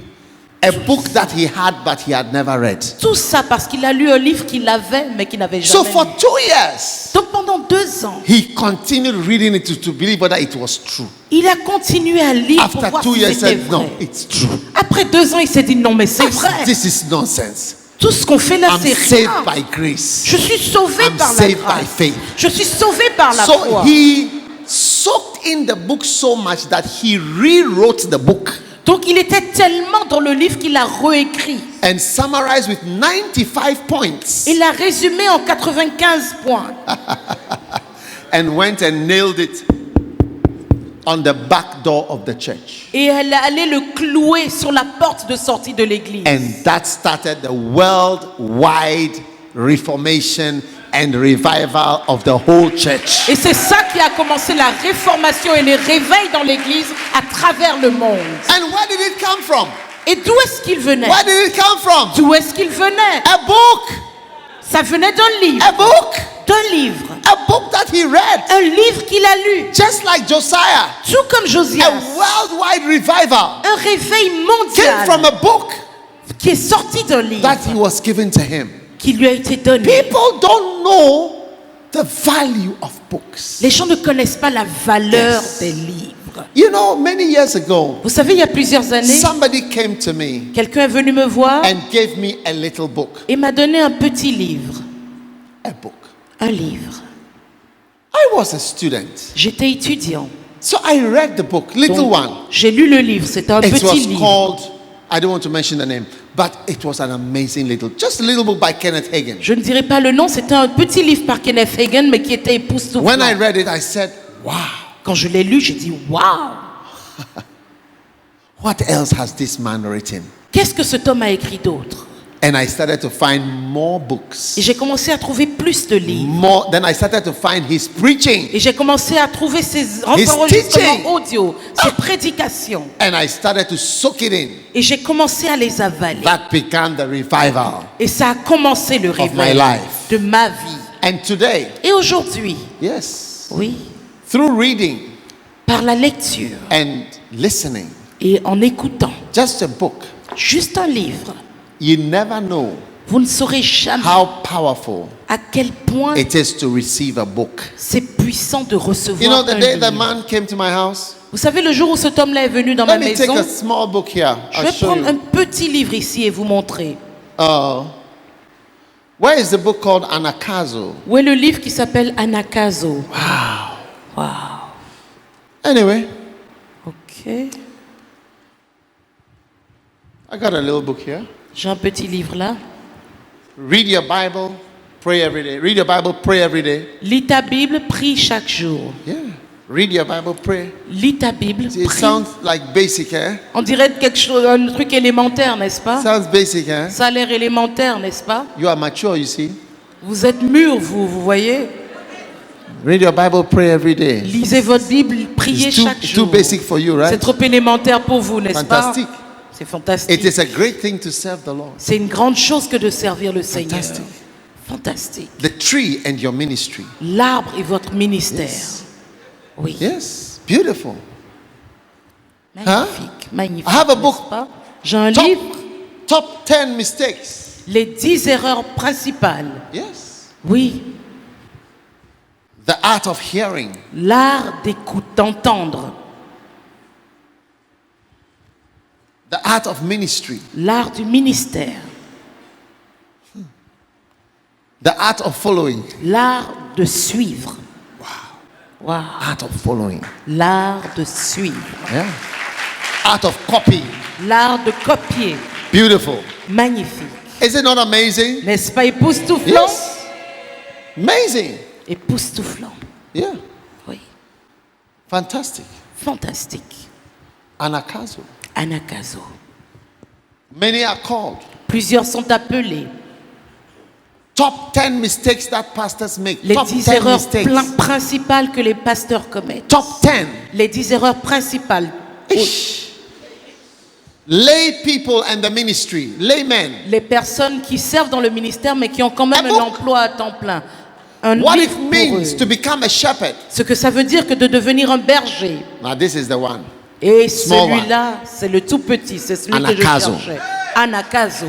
a book that he had but he had never read. Tout ça parce qu'il a lu un livre qu'il avait mais qu'il n'avait So jamais for lu. 2 years, Donc pendant 2 ans, he continued reading it to believe whether it was true. il a continué à lire pour After voir 2 si years, he c'était said, vrai. no, it's true. Après 2 ans, il s'est dit non mais c'est vrai. This is nonsense. Tout ce qu'on fait là, I'm c'est saved rien. by grace. Je suis sauvé I'm par la saved by grâce. faith. Je suis sauvé par la So foi. he soaked in the book so much that he rewrote the book Donc il était tellement dans le livre qu'il a réécrit. and summarized with 95 points Il a résumé en 95 points. and went and nailed it on the back door of the church. Et elle allait le clouer sur la porte de sortie de l'église. And that started the worldwide reformation and revival of the whole church. Et c'est ça qui a commencé la réformation et les réveils dans l'église à travers le monde. And where did it come from? Et d'où est-ce qu'il venait? Where did it come from? D'où est-ce qu'il venait? A book. Ça venait d'un livre. A book. D'un livre. A book that he read. Un livre qu'il a lu. Just like Josiah. Tout comme Josias. A worldwide revival Un réveil came from mondial a book qui est sorti d'un livre that he was given to him. qui lui a été donné. People don't know the value of books. Les gens ne connaissent pas la valeur Yes. des livres. You know, many years ago, Vous savez, il y a plusieurs années, somebody came to me quelqu'un est venu me voir and gave me a little book. et m'a donné un petit livre. A book. Un livre. I was a student. J'étais étudiant. So I read the book, little Donc, one. j'ai lu le livre. C'était un It petit was livre. called, I don't want to mention the name, but it was an amazing just a little book by Kenneth Hagin. Je ne dirai pas le nom. C'était un petit livre par Kenneth Hagin, mais qui était époustouflant. When I read it, I said, wow, Quand je l'ai lu, j'ai dit waouh. what else has this man written? Qu'est-ce que cet homme a écrit d'autre? And I started to find more books. Et j'ai commencé à trouver plus de livres. Then I started to find his preaching. Et j'ai commencé à trouver ses teaching. enregistrements audio, ses prédications. And I started to soak it in. Et j'ai commencé à les avaler. That began the revival Et ça a commencé le of my réveil life. de ma vie. And today, Et aujourd'hui, yes, oui, through reading par la lecture and listening, et en écoutant, just a book, juste un livre, you never know vous ne saurez jamais how powerful à quel point it is to receive a book. c'est puissant de You recevoir know, the un day the livre. man came to my house, Vous savez, le jour où cet homme-là est venu dans ma let me take maison, a small book here. je I'll vais show prendre un you. petit livre ici et vous montrer. Where is the book called Anakazo? Où est le livre qui s'appelle Anakazo? Wow. Anyway, Ok. I got a little book here. J'ai un petit livre là. Read your Bible, pray every day. Read your Bible, pray every day. Lis ta Bible, prie chaque jour. Yeah. Read your Bible, pray. Lis ta Bible, See, it prie. sounds like basic, eh? On dirait quelque chose, un truc élémentaire, n'est-ce pas? Sounds basic, eh? Ça a l'air élémentaire, n'est-ce pas? You are mature, you see. Vous êtes mûrs, vous voyez? Read your Bible, pray every day. Lisez votre Bible, priez It's too, chaque it's too jour. basic for you, C'est right? trop élémentaire pour vous, n'est-ce pas? Fantastic. C'est It fantastique. is a great thing to serve the Lord. C'est une grande chose que de servir le Seigneur. Fantastic. Fantastique. The tree and your ministry. L'arbre est votre ministère. Yes. Oui. Yes. Beautiful. Magnifique, magnifique. I have a n'est-ce book. pas? J'ai un Top, livre, top 10 mistakes. les 10 erreurs principales. Yes. Oui, The art of hearing. l'art d'écoute, d'entendre. The art of ministry. L'art du ministère. The art of following. L'art de suivre. Wow. Art of following. L'art de suivre. Yeah. Art of copying. L'art de copier. Beautiful. Magnifique. Is it not amazing? N'est-ce pas époustouflant? Yes. Amazing. Époustouflant. Yeah. Oui. Fantastic. Fantastique. Anakazo. Anakazo. Many are called. Plusieurs sont appelés. Top 10 mistakes that pastors make. Les Top 10 10 erreurs mistakes. principales que les pasteurs commettent. Top 10. Les 10 erreurs principales. Ish. Lay people and the ministry. Laymen. Les personnes qui servent dans le ministère mais qui ont quand même Un un book. emploi à temps plein. Un What livre it pour means eux. to become a shepherd. Ce que ça veut dire que de devenir un berger. Now this is the one. Et Small celui-là, c'est le tout petit, c'est celui que je Anakazo. cherchais. Anakazo.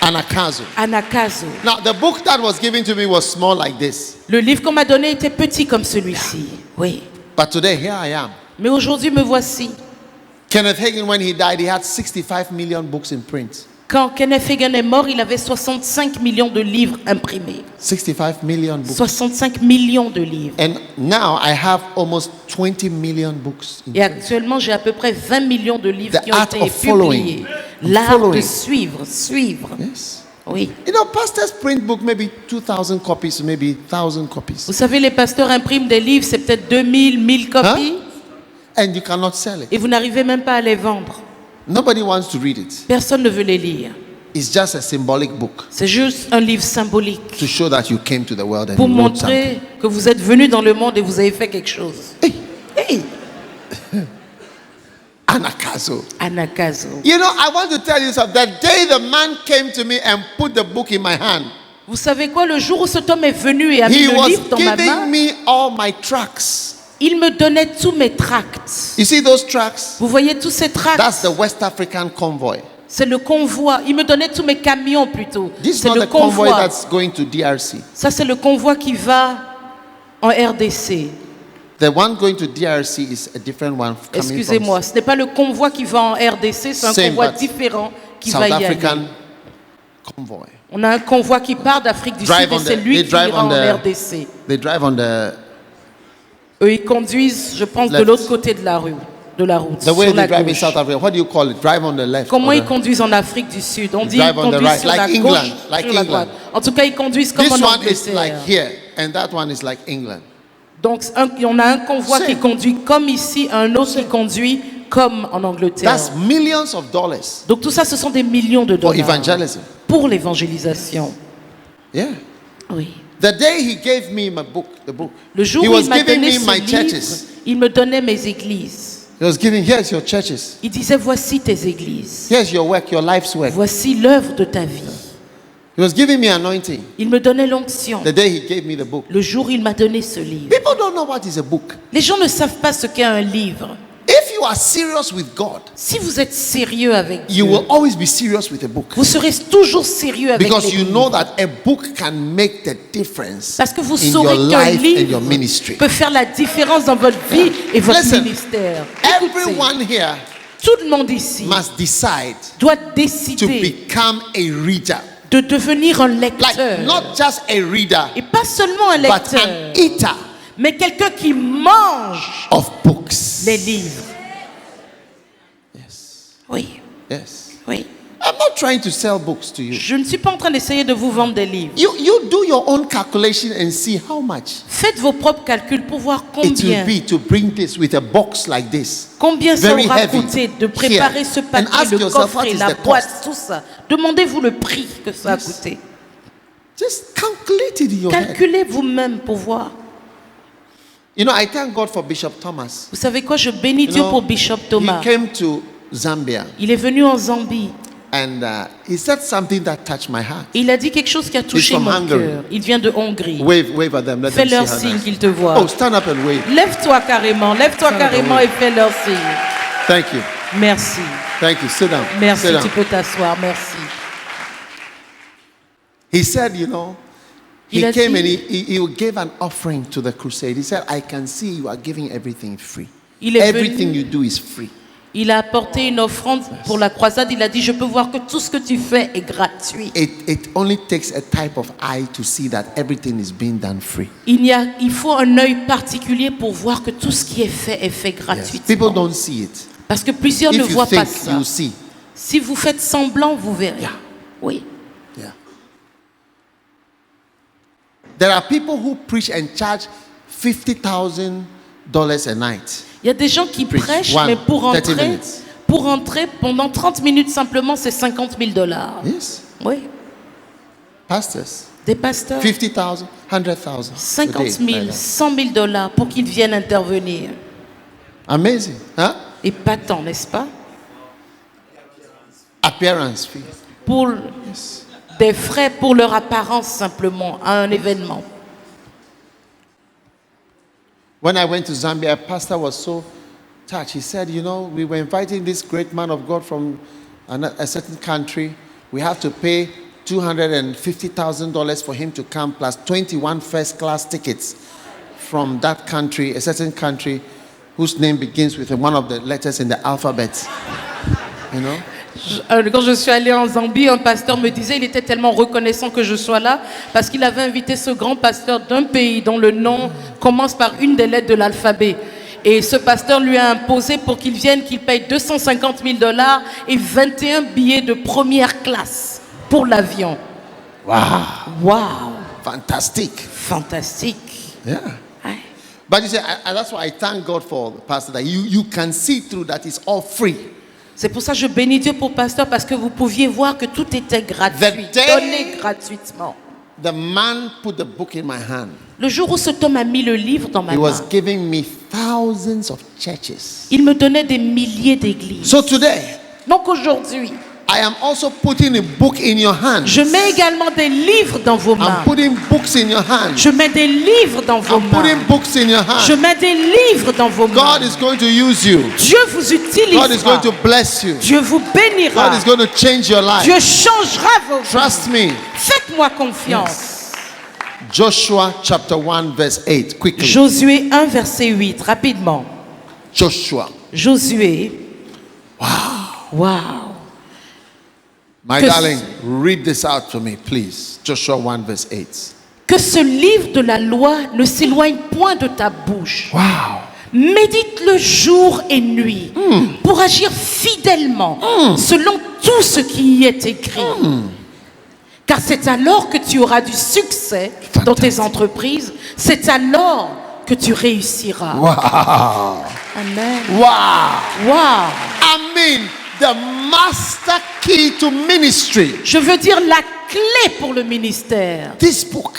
Anakazo. Anakazo. Now the book that was given to me was small like this. Le livre qu'on m'a donné était petit comme celui-ci. Oui. But today here I am. Mais aujourd'hui, me voici. Kenneth Hagin, when he died, he had 65 million books in print. Quand Kenneth Hagin est mort, il avait 65 millions de livres imprimés. 65 million books. 65 millions de livres. And now I have almost 20 million books in Et print. actuellement, j'ai à peu près 20 millions de livres The qui ont art été of following. publiés. Of L'art de following. suivre, suivre. Yes. Oui. You know, pastors print book maybe 2,000 copies, maybe 1,000 copies. Vous savez, les pasteurs impriment des livres, c'est peut-être 2000, 1000 copies, And you cannot sell it. et vous n'arrivez même pas à les vendre. Nobody wants to read it. Personne ne veut les lire. It's just a symbolic book C'est juste un livre symbolique to show that you came to the world and pour you wrote something. montrer que vous êtes venu dans le monde et vous avez fait quelque chose. Hey, Hey, Anakazo. Anakazo. You know, I want to tell you something. The day the man came to me and put the book in my hand, Vous savez quoi, le jour où cet homme est venu et a mis he le was livre dans ma giving main, me all my tracts. il me donnait tous mes tracts. You see those tracts? Vous voyez tous ces That's tracts? the West African convoy. C'est le convoi. Il me donnait tous mes camions plutôt. This is C'est not le the convoy convoi. that's going to DRC. Ça, c'est le convoi qui va en RDC. The one going to DRC is a different one coming Excusez-moi, ce n'est pas le convoi qui va en RDC, c'est un Same, convoi but différent qui from va South y aller. African convoy. On a un convoi qui part d'Afrique du Drive Sud et on c'est the- lui they qui drive ira on en the- RDC. They drive on the Eux, ils conduisent, je pense, de Left. l'autre côté de la rue, de la route, the way sur they la drive in gauche. South Africa. What do you call it? Drive on the left. Comment or ils the- conduisent en Afrique du Sud? On dit drive qu'ils on the conduisent right, sur like la England, gauche, like sur la England. droite. En tout cas, ils conduisent comme This en one is Angleterre. like here, and that one is like England. Donc, on a un convoi Same. qui conduit comme ici, un autre qui conduit comme en Angleterre. That's millions of dollars Donc, tout ça, ce sont des millions de for dollars evangelism. pour l'évangélisation. Yeah. Oui. The day he gave me my book, the book, Le jour he où was il m'a giving donné me ce my livre, churches. il me donnait mes églises. He was giving, here's your churches. Il disait, voici tes églises. Here's your work, your life's work. Voici l'œuvre de ta vie. He was giving me anointing. Il me donnait l'onction. The day he gave me the book. Le jour où il m'a donné ce livre. People don't know what is a book. Les gens ne savent pas ce qu'est un livre. If you you are serious with God, Si vous êtes sérieux avec you Dieu, will always be serious with a book. vous serez toujours sérieux avec Because les you livres. know that a book can make the difference Parce que vous in your saurez qu'un life and your livre ministry. peut faire la différence dans votre vie et votre Listen, ministère. Écoutez, Everyone here tout le monde ici must decide doit to décider become a reader. de devenir un Like, lecteur. not just a reader, Et pas seulement un but lecteur, an eater mais quelqu'un qui mange of books. les livres. Yes. Oui, Yes. oui. I'm not trying to sell books to you. Je ne suis pas en train d'essayer de vous vendre des livres. You do your own calculation and see how much Faites vos propres calculs pour voir it will combien, be to bring this with a box like this. combien ça Very aura heavy coûté de préparer here. ce And papier, ask le yourself, what coffret, is la the boîte, cost? tout ça. Demandez-vous le prix que ça a Yes. coûté. Just calculate it in your head. Calculez vous-même pour voir. You know, I thank God for Bishop Thomas. Vous savez quoi, je bénis You Dieu know, pour Bishop Thomas. He came to Zambia Il est venu en Zambie. and he said something that touched my heart. Il a dit quelque chose qui a touché from mon Hungary. cœur. Il vient de Hongrie. Wave at them. Let them Fais-leur see how signe nice. qu'ils te voient. Oh, stand up and wave. Lève-toi carrément et fais-leur signe. Thank you. Merci. Thank you. Sit down. Merci, Sit down. tu peux t'asseoir. Merci. He said, you know, he Il a came dit- and he gave an offering to the crusade. He said, I can see you are giving everything free. Il est Everything venu- you do is free. Il a apporté une offrande pour la croisade. Il a dit, je peux voir que tout ce que tu fais est gratuit. It only takes a type of eye to see that everything is being done free. Il faut un œil particulier pour voir que tout ce qui est fait Yes. People gratuitement. don't see it. Parce que plusieurs ne If you voient pas think, ça. you see. Si vous faites semblant, vous verrez. Yeah. Oui. Yeah. There are people who preach and charge $50,000 a night. Il y a des gens qui Preach. prêchent, One, mais 30 minutes. pour entrer pendant 30 minutes simplement, c'est $50,000. Yes. Oui. Pastors. Des pasteurs, 50,000, 100,000. 50 a 000, day, like that. 100 000 $ pour qu'ils viennent intervenir. Amazing. Huh? Et pas tant, n'est-ce pas? Appearance fee. Pour des frais pour leur apparence simplement à un événement. When I went to Zambia, a pastor was so touched. He said, you know, we were inviting this great man of God from a certain country. We have to pay $250,000 for him to come, plus 21 first-class tickets from that country, a certain country whose name begins with one of the letters in the alphabet. You know? Quand je suis allée en Zambie, un pasteur me disait il était tellement reconnaissant que je sois là parce qu'il avait invité ce grand pasteur d'un pays dont le nom commence par une des lettres de l'alphabet. Et ce pasteur lui a imposé pour qu'il vienne qu'il paye $250 000 et 21 billets de première classe pour l'avion. Wow. Waouh, Fantastic. fantastique. Yeah. Ouais. But you see, that's why I thank God for Pastor, that you can see through that it's all free. C'est pour ça que je bénis Dieu pour pasteur parce que vous pouviez voir que tout était gratuit, The day- donné gratuitement. The man put the book in my hand. Le jour où cet homme a mis le livre dans ma He was main, giving me thousands of churches. il me donnait des milliers d'églises. So today, Donc aujourd'hui, I am also putting a book in your hand. je mets également des livres dans vos mains. I'm putting books in your hand. Je mets des livres dans vos I'm putting mains. books in your Je hand. mets des livres dans vos mains. God is going to use you. Dieu vous God is utilisera. going to bless you. Dieu vous bénira. God is going to change your life. Dieu changera vos vies. Trust me. Faites-moi confiance. Joshua chapter 1 verse 8. Quickly. Josué 1, verset 8, rapidement. Joshua. Josué. Wow. My Que- darling, read this out to me, please. Joshua 1 verse 8. Que ce livre de la loi ne s'éloigne point de ta bouche. Wow. Médite-le jour et nuit pour agir fidèlement selon tout ce qui y est écrit. Car c'est alors que tu auras du succès dans tes entreprises. C'est alors que tu réussiras. Wow. Amen. Wow. Wow. I mean, the master key to ministry. Je veux dire la clé pour le ministère. This book.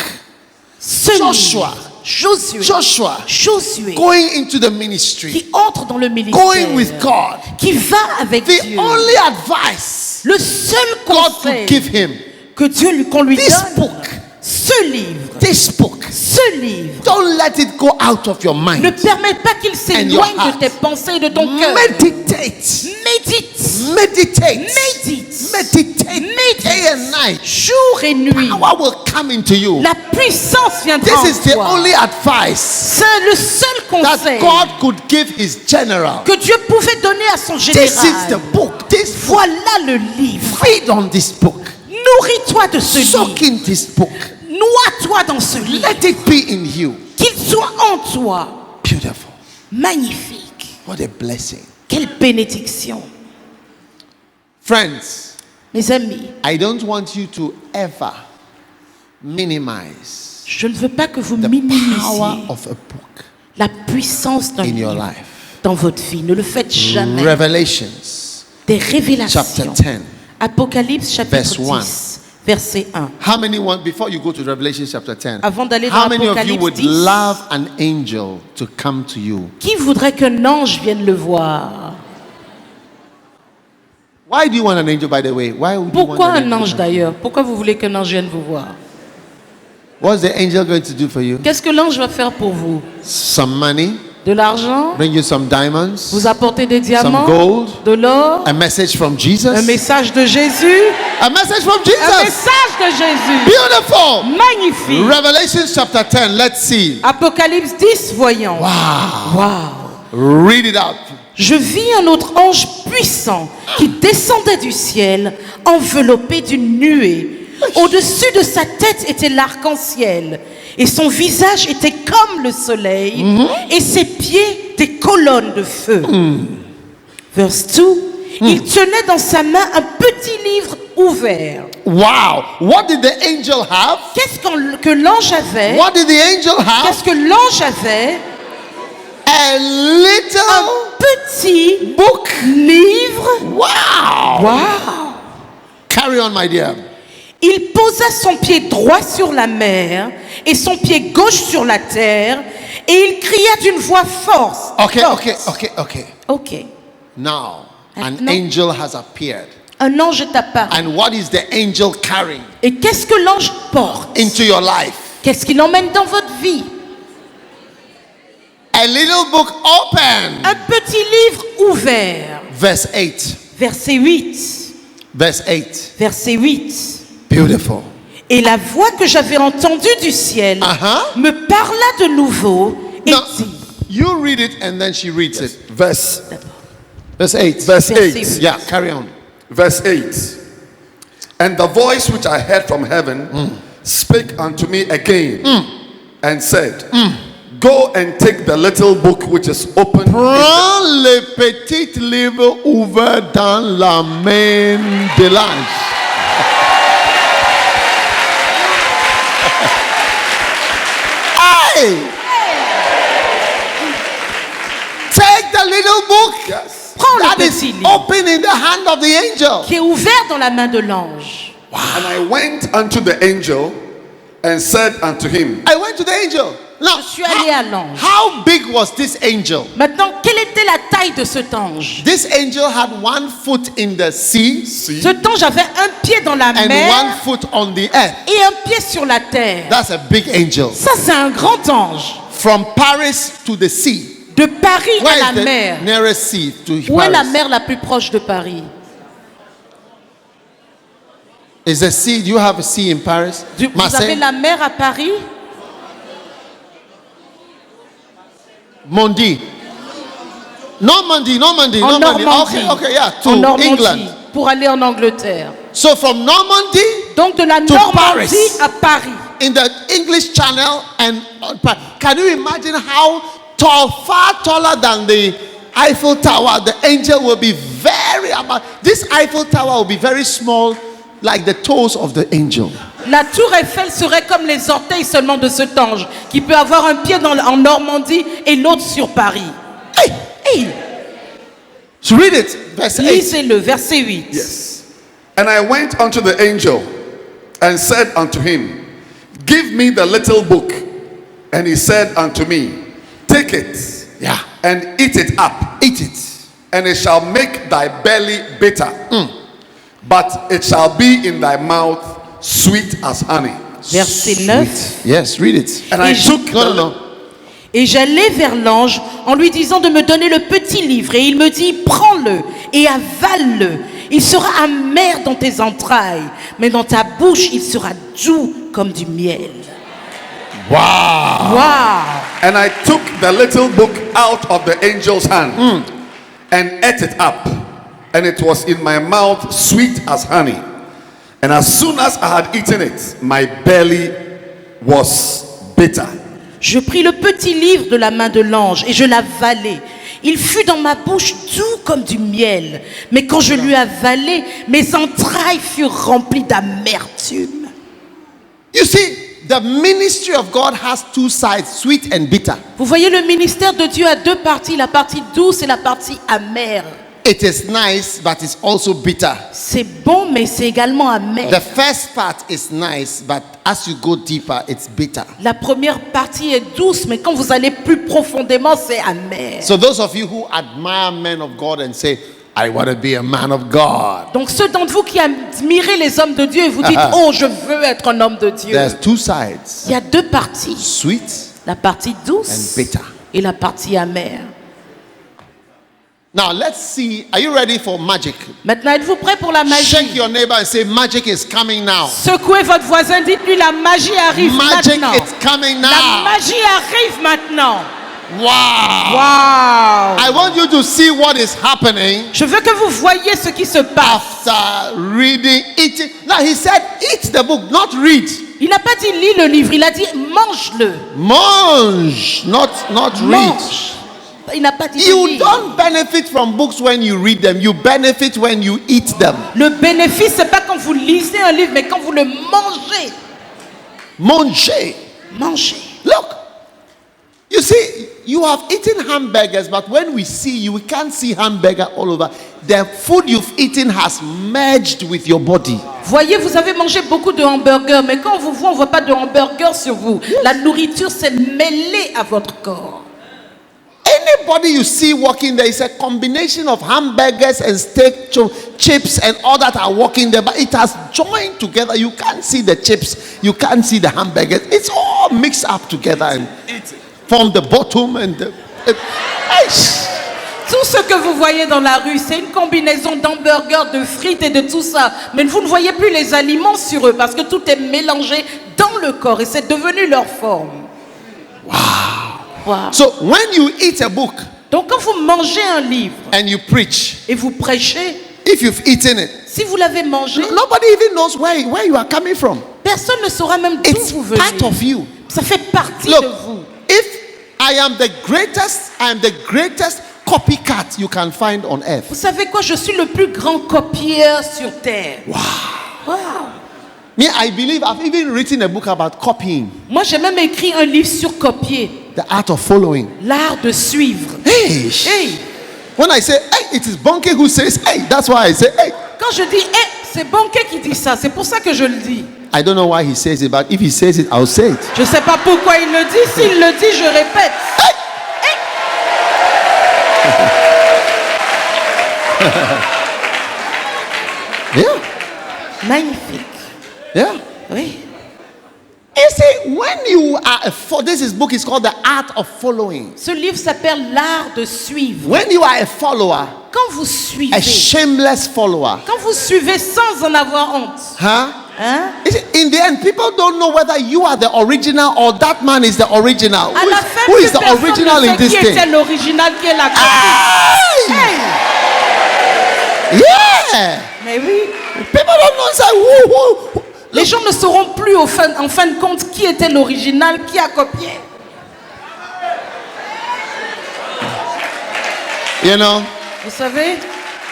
Ce Joshua. livre, Josué. Joshua. Josué. Going into the ministry. Qui entre dans le ministère. Going with God. Qui va avec The Dieu. only advice Le seul God conseil could give him. que Dieu qu'on lui This donne, book. ce livre, This book. ce livre, Don't let it go out of your Ne mind. permets pas qu'il s'éloigne heart. de tes pensées et de ton cœur. Meditate. Médite. Meditate. Médite. Meditate. Day and night. Jour et nuit. Power will come into you. La puissance viendra This en is the toi. only advice C'est le seul that conseil God could give his general. que Dieu pouvait donner à son This is the général. book. This book. Voilà le livre. Feed on this book. Nourris-toi de ce Soak livre. in this book. Noie-toi dans ce livre. Let it be in you. Qu'il soit en toi. Beautiful. Magnifique. What a blessing. Quelle bénédiction. Friends, Mes amis, I don't want you to ever minimize je ne veux pas que vous the minimisiez power of a book la puissance d'un in your livre life. dans votre vie. Ne le faites jamais. Revelations Des chapter révélations. 10. Apocalypse Verse chapitre 1. 10, verset 1. How many want, before you go to Revelation chapter 10, Avant d'aller dans how many of you Apocalypse would 10, love an angel to come to you? qui voudrait qu'un ange vienne le voir? Why do you want an angel, by the way? Why would you Pourquoi want un an ange angel? d'ailleurs? Pourquoi vous voulez qu'un ange vienne vous voir? What's the angel going to do for you? Qu'est-ce que l'ange va faire pour vous? Some money, De l'argent? bring you some diamonds, Vous apporter des some diamants? gold, De l'or? a message from Jesus. Un message de Jésus? A message from Un Jesus. message de Jésus! Beautiful. Magnifique! Revelation chapter 10. Let's see. Apocalypse 10, voyons. Wow. Waouh! Read it out. Je vis un autre ange puissant qui descendait du ciel, enveloppé d'une nuée. Au-dessus de sa tête était l'arc-en-ciel, et son visage était comme le soleil, et ses pieds des colonnes de feu. Verse 2. Il tenait dans sa main un petit livre ouvert. Wow. What did the angel have? Qu'est-ce que l'ange avait? What did the angel have? Qu'est-ce que l'ange avait? A little Un petit book. livre. Wow. Wow! Carry on, my dear. Il posa son pied droit sur la mer et son pied gauche sur la terre, et il cria d'une voix forte. Okay. Ok. Now, an Maintenant. angel has appeared. Un ange est apparu. And what is the angel carrying Et qu'est-ce que l'ange porte? into your life? Qu'est-ce qu'il emmène dans votre vie? A little book open. Un petit livre ouvert. Verse 8. Verset 8. Verse 8. Verset 8. Beautiful. Et la voix que j'avais entendue du ciel Uh-huh. me parla de nouveau et Now, dit. you read it and then she reads it. Verse 8. verse Verse 8. Yeah, carry on. Verse 8. And the voice which I heard from heaven spake unto me again and said, Go and take the little book which is open. Prends le petit livre ouvert dans la main de l'ange. Hey! Take the little book Yes. Prends that le is petit livre open in the hand of the angel. qui est ouvert dans la main de l'ange. And I went unto the angel and said unto him, I went to the angel. Now, Je suis allé à l'ange. how big was this angel? Maintenant, quelle était la taille de cet ange? This angel had 1 foot in the sea Cet ange avait un pied dans la and 1 mer foot on the earth. et un pied sur la terre. That's a big angel. Ça, c'est un grand ange. From Paris to the sea. De Paris Where à is la the mer. nearest sea to Où est la Paris? mer la plus proche de Paris? Is a sea? Do you have a sea in Paris? Vous avez Marseille? la mer à Paris? Normandy. Normandy. En Normandie. Okay, yeah, to En Normandie, England. pour aller en Angleterre. So from Normandy Donc de la To Normandie Paris. à Paris. in the English Channel and can you imagine how tall, far taller than the Eiffel Tower? The angel will be very about. This Eiffel Tower will be very small, like the toes of the angel. La tour Eiffel serait comme les orteils seulement de cet ange, qui peut avoir un pied en Normandie et l'autre sur Paris. Hey, Hey, so read it, verse 8. lisez-le, verset 8. Yes. And I went unto the angel and said unto him, Give me the little book. And he said unto me, Take it Yeah, and eat it up, eat it. and it shall make thy belly bitter, but it shall be in thy mouth sweet as honey. Verset 9. Yes, read it. And I Et je- took No, the no, no. Et j'allai vers l'ange en lui disant de me donner le petit livre. Et il me dit, prends-le et avale-le. Il sera amer dans tes entrailles, mais dans ta bouche, il sera doux comme du miel. Wow. Wow! And I took the little book out of the angel's hand and ate it up. And it was in my mouth sweet as honey. And as soon as I had eaten it, my belly was bitter. Je pris le petit livre de la main de l'ange et je l'avalai. Il fut dans ma bouche doux comme du miel. Mais quand je l'eus avalé, mes entrailles furent remplies d'amertume. You see, the ministry of God has two sides, sweet and bitter. Vous voyez, le ministère de Dieu a deux parties, la partie douce et la partie amère. It is nice, but it's also bitter. C'est bon, mais c'est également amer. The first part is nice, but as you go deeper, it's bitter. La première partie est douce, mais quand vous allez plus profondément, c'est amer. So those of you who admire men of God and say, I want to be a man of God. Donc ceux d'entre vous qui admirez les hommes de Dieu et vous dites, oh, je veux être un homme de Dieu. There's two sides, Il y a deux parties, sweet la partie douce and bitter. et la partie amère. Now let's see, are you ready for magic? Maintenant, êtes-vous prêts pour la magie? Shake your neighbor and say, magic is coming now. Secouez votre voisin, dites-lui, la magie arrive Magic maintenant. is coming La now. magie arrive maintenant. Wow. Wow! I want you to see what is happening Je veux que vous voyiez ce qui se passe. after reading, eating. Now he said, eat the book, not read. Il n'a pas dit lis le livre, il a dit mange-le. Mange, not read. Mange. Il n'a pas dit You lis. don't benefit from books when you read them. You benefit when you eat them. Le bénéfice, c'est pas quand vous lisez un livre, mais quand vous le mangez. Manger. Mangez. Look, you see, you have eaten hamburgers, but when we see you, we can't see hamburger all over. The food you've eaten has merged with your body. Voyez, vous avez mangé beaucoup de hamburgers, mais quand on vous voit, on ne voit pas de hamburgers sur vous. La nourriture s'est mêlée à votre corps. Anybody you see walking there is a combination of hamburgers and steak, chips and all that are walking there, but it has joined together. You can't see the chips, you can't see the hamburgers. It's all mixed up together and from the bottom and the... Tout ce que vous voyez dans la rue, c'est une combinaison d'hamburgers, de frites et de tout ça. Mais vous ne voyez plus les aliments sur eux parce que tout est mélangé dans le corps et c'est devenu leur forme. Wow. So when you eat a book Donc quand vous mangez un livre and you preach, et vous prêchez, if you've eaten it, si vous l'avez mangé, nobody even knows where you are coming from. personne ne saura même d'où It's vous venez. part of you. Ça fait partie Look, de vous. if I am the greatest copycat you can find on earth. Vous savez quoi? Je suis le plus grand copieur sur terre. Wow. Me, I believe I've even written a book about copying, Moi, j'ai même écrit un livre sur copier, the art of following. l'art de suivre. Hey, Hey, when I say hey, it is Bonke who says hey. That's why I say hey. quand je dis hey, c'est Bonke qui dit ça. C'est pour ça que je le dis. I don't know why he says it, but if he says it, I'll say it. Je sais pas pourquoi il le dit. S'il le dit, je répète. Yeah, Magnifique. yeah. Oui. You see, when you are this book is called The Art of Following. Ce livre s'appelle l'art de suivre. When you are a follower, Quand vous suivez, a shameless follower, quand vous suivez sans en avoir honte, huh? hein? You see, in the end, people don't know whether you are the original or that man is the original. À la fin, Who plus is the personne original ne in sait this qui était thing? l'original, qui est la copie. Hey! Hey! Yeah! Mais oui, People don't know. It's like, who? les gens ne sauront plus en fin de compte qui était l'original, qui a copié. You know, Vous savez,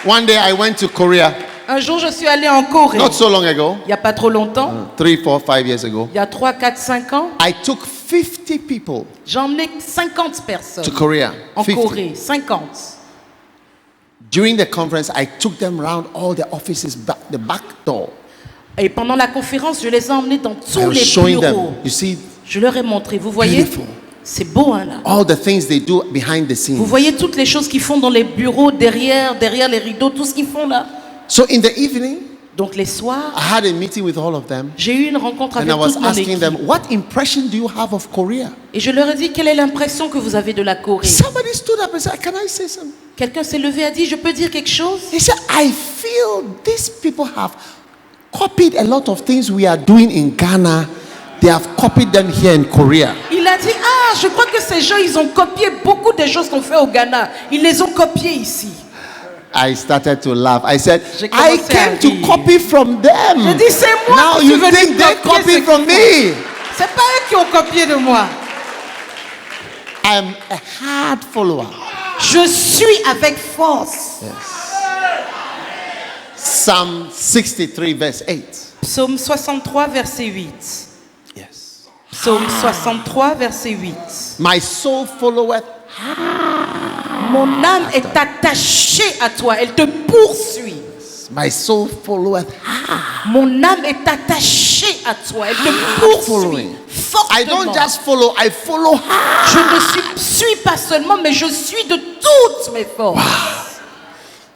one day I went to Korea, un jour je suis allé en Corée, not so long ago, il n'y a pas trop longtemps, 3, 4, 5 years ago. il y a 3, 4, 5 ans, I took 50 people j'ai emmené 50 personnes to Korea. en 50. Corée, 50. During the conference, I took them around all the offices, the back door. Et pendant la conférence, je les ai emmenés dans I tous was les showing them. bureaux. You see, Je leur ai montré, vous voyez, beautiful. c'est beau hein, là. All the things they do behind the Vous scenes. voyez toutes les choses qu'ils font dans les bureaux, derrière les rideaux, tout ce qu'ils font là. So in the evening, Donc les soirs, I had a meeting with all of them. j'ai eu une rencontre And avec I was toute mon asking équipe. them, what impression do you have of Korea? Et je leur ai dit, quelle est l'impression que vous avez de la Corée? Somebody stood up and said, can I say something? Quelqu'un s'est levé et a dit, je peux dire quelque chose? He said, I feel these people have copied a lot of things we are doing in Ghana. They have copied them here in Korea. Il a dit, ah, je crois que ces gens, ils ont copié beaucoup des choses qu'on fait au Ghana. Ils les ont copiées ici. I started to laugh. I said, J'ai I commencé à came to rire. copy from them. J'ai dit, c'est moi Now qui suis you venu think they copier ce copied from qu'ils me? C'est pas eux qui ont copié de moi. I'm a hard follower. Je suis avec force. Psalm 63 verse 8. Psaume 63, verset 8. Yes. Psaume 63, verset 8. My soul followeth. Mon âme est attachée à toi, elle te poursuit. My soul followeth. Mon âme est attachée à toi, elle te poursuit Following. I fortement. don't just follow, I follow her. Je ne suis pas seulement, mais je suis de toutes mes forces.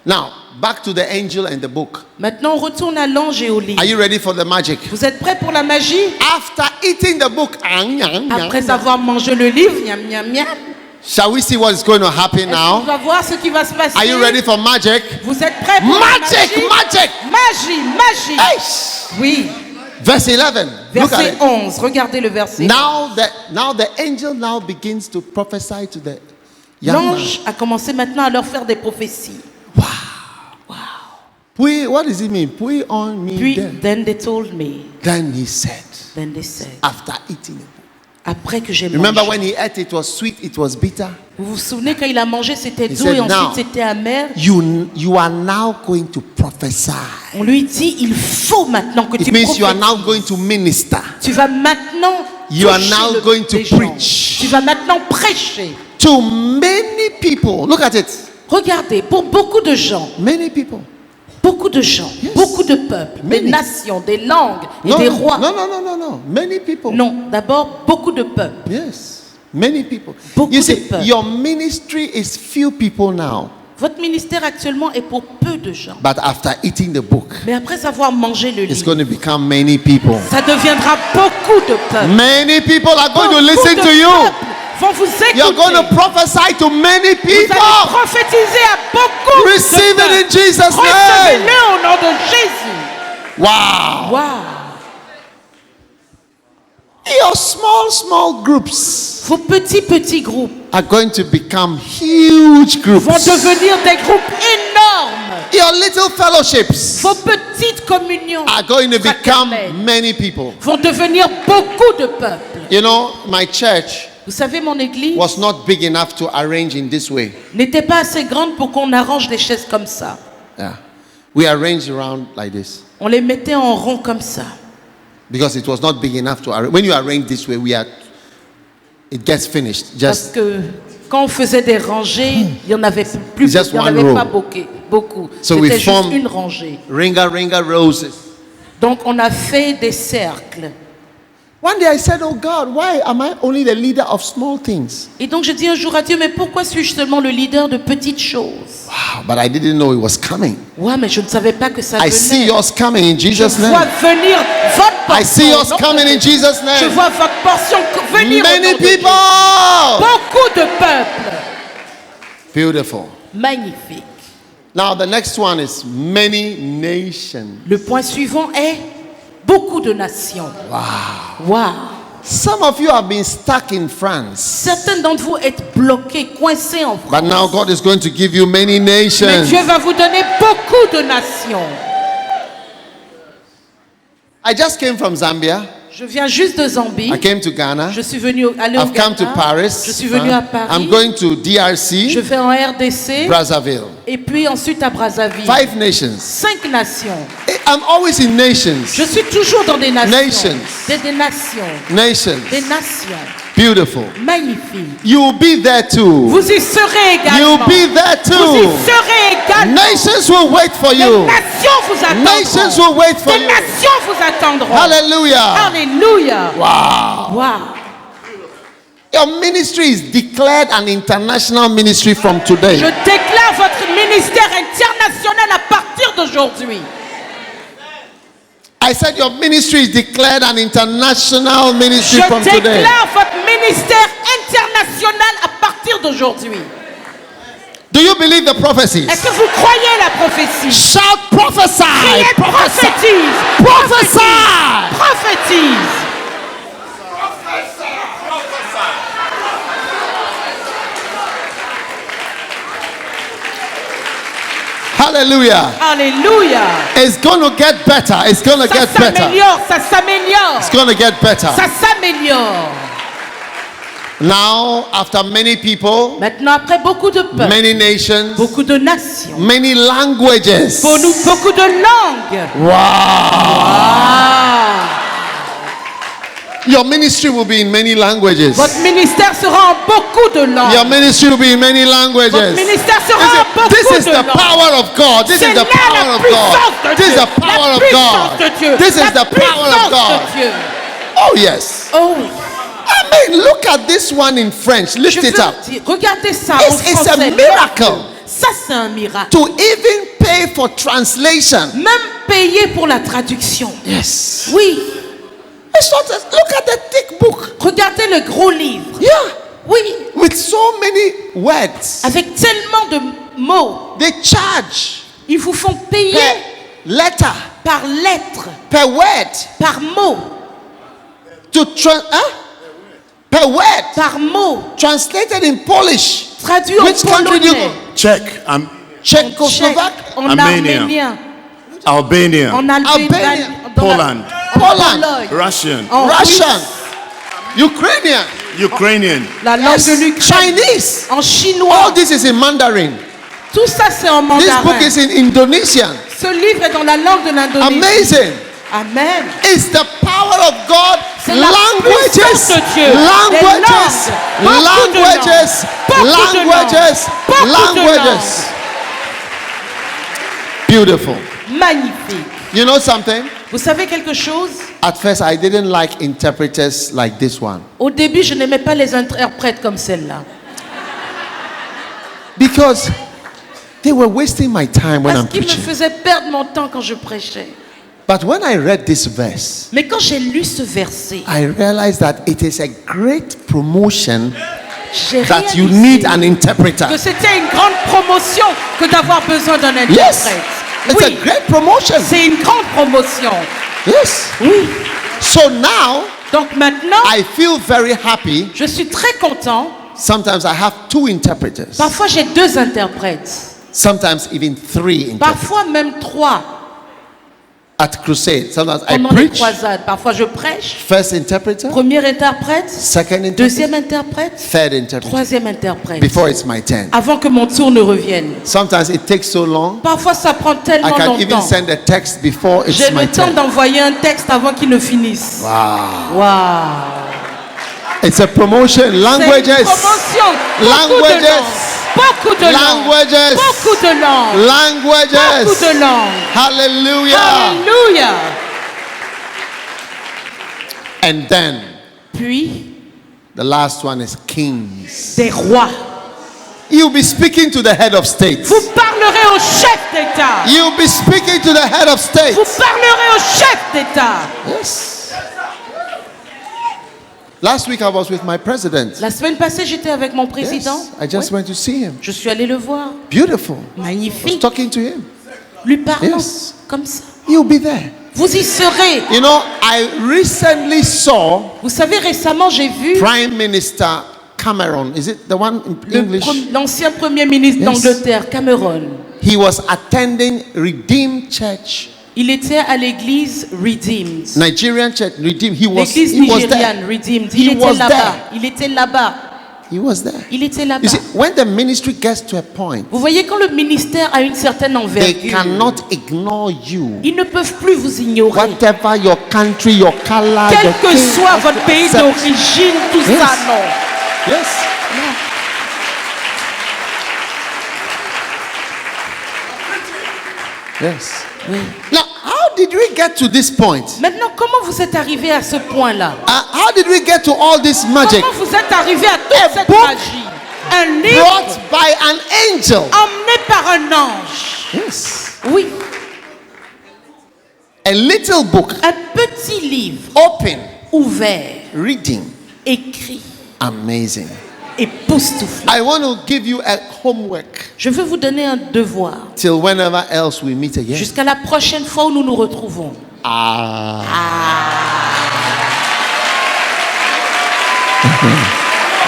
Now, back to the angel and the book. Maintenant, on retourne à l'ange et au livre. Are you ready for the magic? Vous êtes prêts pour la magie? After eating the book, Après avoir mangé le livre, miam, miam, miam. shall we see what is going to happen On now? va voir ce qui va se passer. Are you ready for magic? Vous êtes prêts pour la Magic, magie? magic. Magie. Hey! Oui. Verse 11. Look at Verset it. 11. Regardez le verset. Now the angel now begins to prophesy to the young man. L'ange a commencé maintenant à leur faire des prophéties. What does it mean? Put on me Puis, then. then they told me. Then he said, Then they said. after eating it. Après que j'ai Remember mangé. when he ate, it was sweet, it was bitter. Vous vous souvenez quand il a mangé, c'était He doux said, et "Now, ensuite c'était amer. You are now going to prophesy. On lui dit, il faut maintenant que It tu means you are now prophétises. going to minister. Tu vas maintenant You are toucher now le going to des gens. preach. Tu vas maintenant prêcher. To many people. Look at it. Regardez, pour beaucoup de gens, Many people. beaucoup de gens, Yes. beaucoup de peuples, des Many. nations, des langues et No, des no, rois. no. Many people. Non, d'abord beaucoup de peuples. Yes. Many people. Beaucoup You de see, peuples. your ministry is few people now. Votre ministère actuellement est pour peu de gens. But after eating the book, Mais après avoir mangé le it's livre, going to become many people. ça deviendra beaucoup de peuples. Many people are going to Beaucoup listen de to you. peuples vont vous écouter. You're going to prophesy to many Vous allez people. prophétiser à beaucoup Receive de it in peuples. Jesus' name. Recevez-le au nom de Jésus. Wow. Waouh. Your small groups Vos petits groupes are going to become huge vont groups. devenir des groupes énormes. Your little fellowships Vos petites communions are going to become fraternelles many people. vont devenir beaucoup de peuples. You know, my church Vous savez, mon église was not big enough to arrange in this way. n'était pas assez grande pour qu'on arrange les chaises comme ça. Yeah. We arranged around like this On les mettait en rond comme ça. because it was not big enough to arrange. When you arrange this way, it gets finished. Parce Just que quand on faisait des rangées, il n'y en avait plus, Just il n'y en one avait row. pas beaucoup. So we C'était juste form- une rangée. ringa roses. Donc on a fait des cercles. One day I said, "Oh God, why am I only the leader of small things?" Et donc je dis un jour à Dieu, mais pourquoi suis-je seulement le leader de petites choses? Wow, but I didn't know it was coming. Ouais, mais je ne savais pas que ça I see venait. yours coming in Je Jesus' vois name. venir votre portion. I see yours au nom de coming in Jésus. Jesus' Je name. vois votre portion venir au nom Many de Jésus. people. Beaucoup de peuples. Beautiful. Magnifique. Now the next one is many nations. Le point suivant est beaucoup de nations. Wow. Some of you have been stuck in France, Certains d'entre vous êtes bloqués, coincés en France. but now God is going to give you many Mais nations. Dieu va vous donner beaucoup de nations. I just came from Zambia. Je viens juste de Zambie. I came to Ghana. Je suis venu aller au I've come to Ghana. Paris. Je suis venu à Paris. I'm going to Je DRC, vais en RDC. Brazzaville. Et puis ensuite à Brazzaville. 5 nations. 5 nations. I'm always in nations. Je suis toujours dans des nations. Nations. Des nations. Nations. Des nations. Beautiful. Magnifiques. You will be there too. Vous y serez également. You'll be there Vous y too. serez également. Nations will wait for Des you. nations vous attendront. Nations will wait for Des you. nations vous attendront. Hallelujah. Alléluia. Wow. Wow. Your ministry is declared an international ministry from Je today. déclare votre ministère international à partir d'aujourd'hui. I said your ministry is declared an international ministry Je from today. déclare votre ministère international à partir d'aujourd'hui. Do you believe the prophecies? Est-ce que vous croyez la prophétie? Shout prophesy! Criez Prophesy! prophétise! Prophesy! Prophétise! Hallelujah! Alléluia! It's going to get better. It's going to Ça get better. s'améliore, ça s'améliore, It's going to get better. ça s'améliore. Now, after many people, Maintenant, après beaucoup de peuples, many nations, beaucoup de nations, many languages. pour nous beaucoup de langues. Wow! Ah! Your ministry will be in many languages. Votre ministère sera en beaucoup de Your langues. ministry will be in many Votre languages. ministère sera en beaucoup This is de the langues. power of God. This C'est is the là power la of puissance God. de This is Dieu. the power La of puissance God. de Dieu. This is La the power of puissance God. de Dieu. Oh, yes. Oh, I mean, look at this one in French. Lift je it veux up. dire, regardez ça en It's a français. miracle Ça, c'est un miracle. to even pay for translation. Même payer pour la traduction. Yes. Oui. It's not just, look at the thick book. Regardez le gros livre. Yeah. Oui. With so many words. Avec tellement de mots. They charge Ils vous font payer per letter, par lettre, per word, par mot, per word, par mot. translated in Polish. Traduit Which en country do you polonais, go? Czech, Czechoslovak, en Arménien. arménien, Albania, en Albania, Poland, Poland, Russian, en Russian, russe, Ukrainian, Ukrainian, la langue yes, de l'Ukraine, Chinese. en All chinois. this is in Mandarin. Tout ça c'est en This book mandarin. is in Indonesian. Ce livre est dans la langue de l'Indonésie. Amazing. Amen. It's the power of God. C'est la Languages, puissance de Dieu. languages, Les langues. Beaucoup de languages, Beaucoup de languages, Beaucoup de languages. Beautiful. Magnifique. You know something? Vous savez quelque chose? At first, I didn't like interpreters like this one Au début, je n'aimais pas les interprètes comme celle-là. because they were wasting my time when I'm Parce qu'ils me preaching. faisaient perdre mon temps quand je prêchais. But when I read this verse, Mais quand j'ai lu ce verset, I realized that it is a great promotion j'ai that you réalisé need an interpreter. que c'était une grande promotion que d'avoir besoin d'un interprète. Yes, it's a Oui, great promotion. c'est une grande promotion. Yes. Oui. So now Donc maintenant, I feel very happy. je suis très content. Sometimes I have 2 interpreters. Parfois, j'ai 2 interprètes. Sometimes even 3 interpreters. Parfois, même 3 At crusade, sometimes I pendant les preach. croisades. Parfois, je prêche. First interpreter, Premier interprète, second interpreter, deuxième interprète, third interpreter. troisième interprète. Before it's my turn. Avant que mon tour ne revienne. Sometimes it takes so long. Parfois, ça prend I tellement can even longtemps. send a text before it's J'ai my le temps turn. d'envoyer un texte avant qu'il ne finisse. Wow. Waouh! It's a promotion. C'est une Languages. promotion. Languages. Beaucoup de langues. Languages. Beaucoup de langues. Languages. Beaucoup de langues. Hallelujah. Alléluia. And then Puis, the last one is kings. des rois. You'll be speaking to the head of state. Vous parlerez au chef d'État. You'll be speaking to the head of state. Vous parlerez au chef d'État. Yes. Last week I was with my president. La semaine passée, j'étais avec mon président. Yes, I just Oui. went to see him. Je suis allée le voir. Beautiful. I was Magnifique. talking to him. Lui parlant Yes. comme ça. You'll be there. Vous y serez. You know, I recently saw Vous savez, récemment, j'ai vu Prime Minister Cameron. Is it the one in English? l'ancien premier ministre Yes. d'Angleterre, Cameron. He was attending Redeemed Church, Il était à l'église Redeemed. Nigerian Church, Redeemed. He was L'église there. nigériane Redeemed. He Il was était là-bas. there. Il était là-bas. He was there. Il était You là-bas. see, when the ministry gets to a point, Vous voyez, quand le ministère a une certaine they envergure, cannot ignore you. ils ne peuvent plus vous ignorer. Whatever your country, your color, Quel your que king, soit votre pays accept. d'origine, tout Yes. ça, non. Yes. Yes. Oui. Now, how did we get to this point? Maintenant, comment vous êtes arrivé à ce point-là? How did we get to all this magic? Comment vous êtes arrivé à toute cette book magie? Un livre Brought by an angel. emmené par un ange. Yes. Oui. A little book, Un petit livre open, ouvert, reading. écrit, Amazing. époustouflant. I want to give you a homework Je veux vous donner un devoir till whenever else we meet again. jusqu'à la prochaine fois où nous nous retrouvons.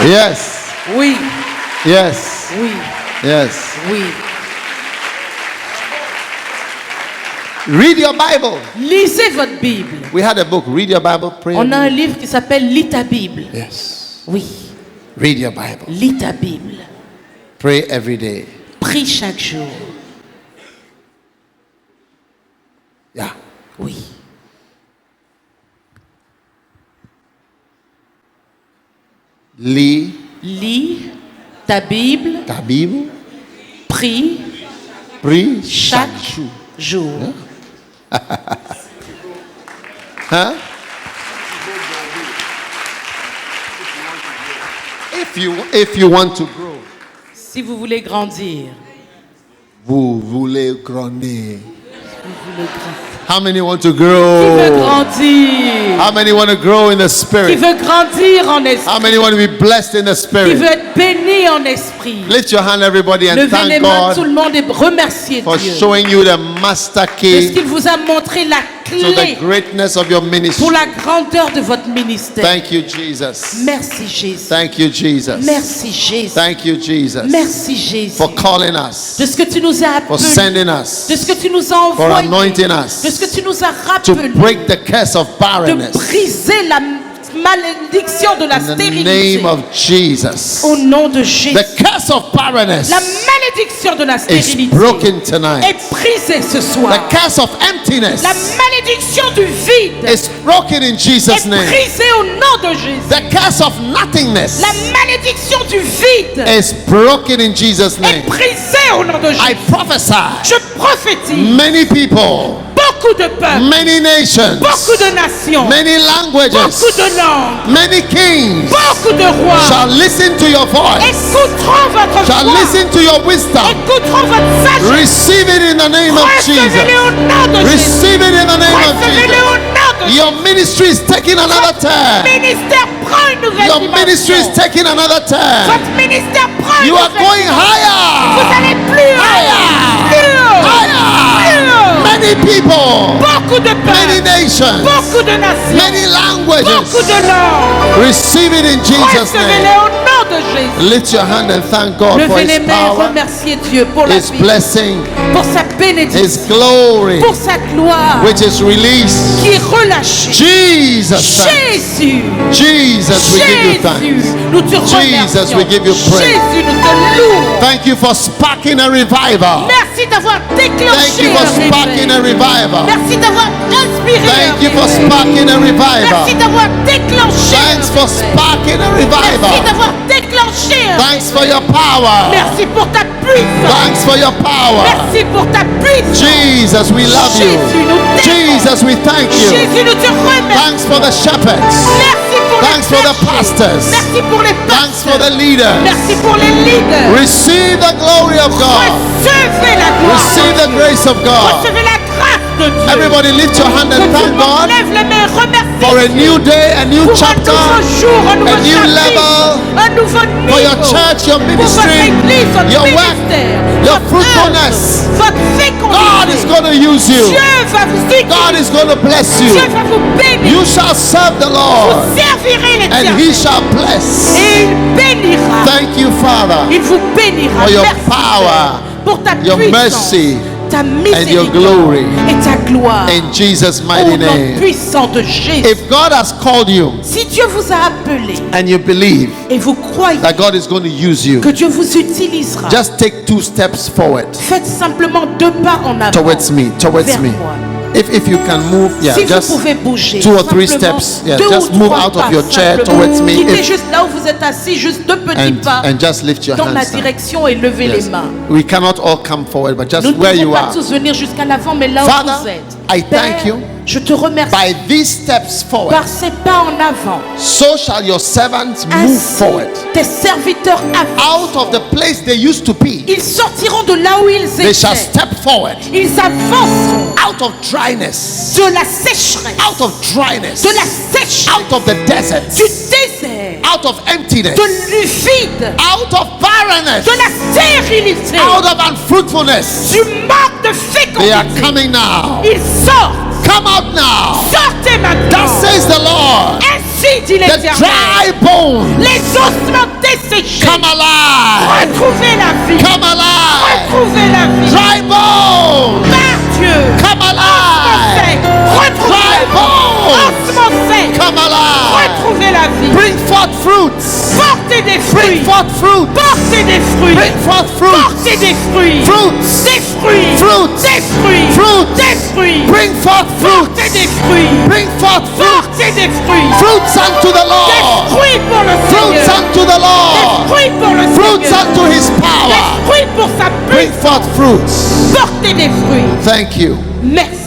Yes. Oui, Yes. oui, Yes. oui. Read your Bible. Lisez votre Bible. We had a book. Read your Bible. Pray. On a un livre qui s'appelle Lis ta Bible. Yes. Oui, Read your Bible. lis ta Bible. Pray every day. Prie chaque jour. Yeah. Oui. Lis Lis ta Bible. ta Bible. Prie Prie chaque chaque jour. jour. Huh? If you want to grow, Si vous voulez grandir, vous voulez grandir. vous voulez grandir. How many want to Qui veut grow? grandir? How many want to grow in the Qui spirit? veut grandir en How esprit? many want to be blessed in the Qui spirit? veut être béni en esprit? Lift your hand, everybody, and Levez les thank mains tout God le monde et remerciez for Dieu. showing you the master Parce key qu'il vous a montré la to the clé greatness of your ministry. pour la grandeur de votre ministère. Thank you, Jesus. Merci Jésus. Thank you, Jesus. Merci Jésus. Thank you, Jesus, Merci Jésus. for calling us, De ce que tu nous as for appelés. sending us, De ce que tu nous as for envoyés. anointing us, De ce que tu nous as to rappelé. break the curse of De barrenness. briser la malédiction de la In the stérilité. name of Jesus. Au nom de Jésus. The curse of barrenness La malédiction de la is stérilité broken est tonight. brisée ce soir. The curse of emptiness La malédiction du vide is broken in est Jesus' name. brisée au nom de Jésus. The curse of nothingness La malédiction du vide is broken in Jesus' est name. brisée au nom de I Jésus. prophesy Je prophétise many people, beaucoup de peuples, many nations, beaucoup de nations, many languages, beaucoup de langues, many kings beaucoup de rois shall listen to your voice, écouteront votre shall voix, listen to your wisdom. écouteront votre sagesse. Receive it in the name of Recevez-le Jesus. au nom de Jésus. Receive it in the name of Recevez-le Jesus. au nom de Your ministry is taking another turn. ministère prend une nouvelle Your ministry is dimension. taking another turn. Votre ministère prend une You are nouvelle going dimension. Vous higher. allez plus haut, plus haut, Higher. plus haut. Many people, Beaucoup de many peuples, nations, beaucoup de nations, many languages. beaucoup de langues. Receive it in Jesus' Recevez-les name. au nom de Jésus. Lift your hand and thank God for Levez His les mains et power, remerciez Dieu pour la His vie, blessing, pour sa bénédiction, His glory, pour sa gloire which is released. qui est relâchée. Jesus, thank- Jésus, Jesus, we give you Jésus, thanks. nous te remercions. Jesus, we give you praise. Jésus, nous te louons. Thank you for sparking a revival. Merci d'avoir Thank déclenché you for un sparking a réveil. revival. Merci d'avoir inspiré Thank un you for réveil. sparking a revival. Merci d'avoir déclenché un Thanks for réveil. sparking a Merci revival. d'avoir déclenché un Thanks for réveil. your power. Merci pour ta puissance. Thanks for your power. Merci pour ta puissance. Jesus, we love Jésus, you. nous t'aimons. Jesus, we thank you. Jésus, nous te remercions. Thanks for the shepherds. Merci pour Thanks les for the bergers. pastors. Merci pour les Thanks for pasteurs. the leaders. Merci pour les leaders. Receive the glory of God. Recevez la gloire. Receive de the Dieu. grace of God. Recevez la grâce de Dieu. Everybody lift your hand Que and tout le thank monde God lève les mains et remercie for a Dieu. new day, a new Pour un chapter, nouveau jour, un nouveau a new chapitre, level, un nouveau niveau. for your church, your pour votre ministry, église, votre your work, ministère, your votre fruitfulness. œuvre, votre fécondité. God is going to use you. Dieu va vous utiliser. God is going to bless you. Dieu va vous bénir. You shall serve the Lord, Vous servirez and l'Éternel. He shall bless. Et il bénira. Thank you, Father, Il vous bénira. for your Merci, power, Père, pour ta your puissance, mercy, ta your miséricorde glory. et ta gloire. in Jesus' Au mighty nom name. puissant de Jésus. If God has called you Si Dieu vous a appelé and you believe et vous croyez that God is going to use you, que Dieu vous utilisera, just take 2 steps forward faites simplement 2 pas en avant. towards me, towards vers me. moi. If you can move, yeah, Si vous just pouvez bouger. 2 or 3 Simplement, steps. Yeah, 2 just ou move 3 out of pas your chair simplement. towards me. Quittez If- juste là où vous êtes assis, juste 2 petits pas and just lift your dans la hands. Now. direction et levez les Yes. mains. We cannot all come forward, but just Nous ne where pouvons you pas are. tous venir jusqu'à l'avant, mais là où Father, vous êtes. I Père, thank you. je te remercie. By these steps forward, Par ces pas en avant, so shall your servants move ainsi forward. tes serviteurs avancent. Out of the place they used to be, Ils sortiront de là où ils they shall étaient. step forward. Ils avanceront Out of dryness, de la sécheresse, out of dryness, de la sécheresse, out of the desert, du désert, out of emptiness, de l'uvide, out of barrenness, de la stérilité, out of unfruitfulness. du manque de They are fécondité. coming now. Ils sortent. Come out now. Sortez maintenant. Thus says the Lord. Ainsi dit The l'Éternel. dry bones Les ossements desséchés. come alive. Retrouvez la vie. Come alive. Retrouvez la vie. Dry bones Par Dieu. come alive. Retrouvez Dry la vie. bones Ossements secs. come alive. Retrouvez la vie. Bring forth fruits. Portez des Bring fruits. forth fruit. Portez des fruits. Bring forth fruits. Portez des fruits. Fruits. Des fruits. Fruits. Des fruits. Fruits. Des fruits. Bring forth Portez fruits. des fruits. Bring forth fruit. Portez des fruits. Fruits unto the Des Lord. fruits pour le Fruits Seigneur. unto the Des Lord. fruits pour le Fruits Seigneur. unto his Des power. fruits pour sa Bring puissance. forth fruits. Portez des fruits. Thank you. Merci.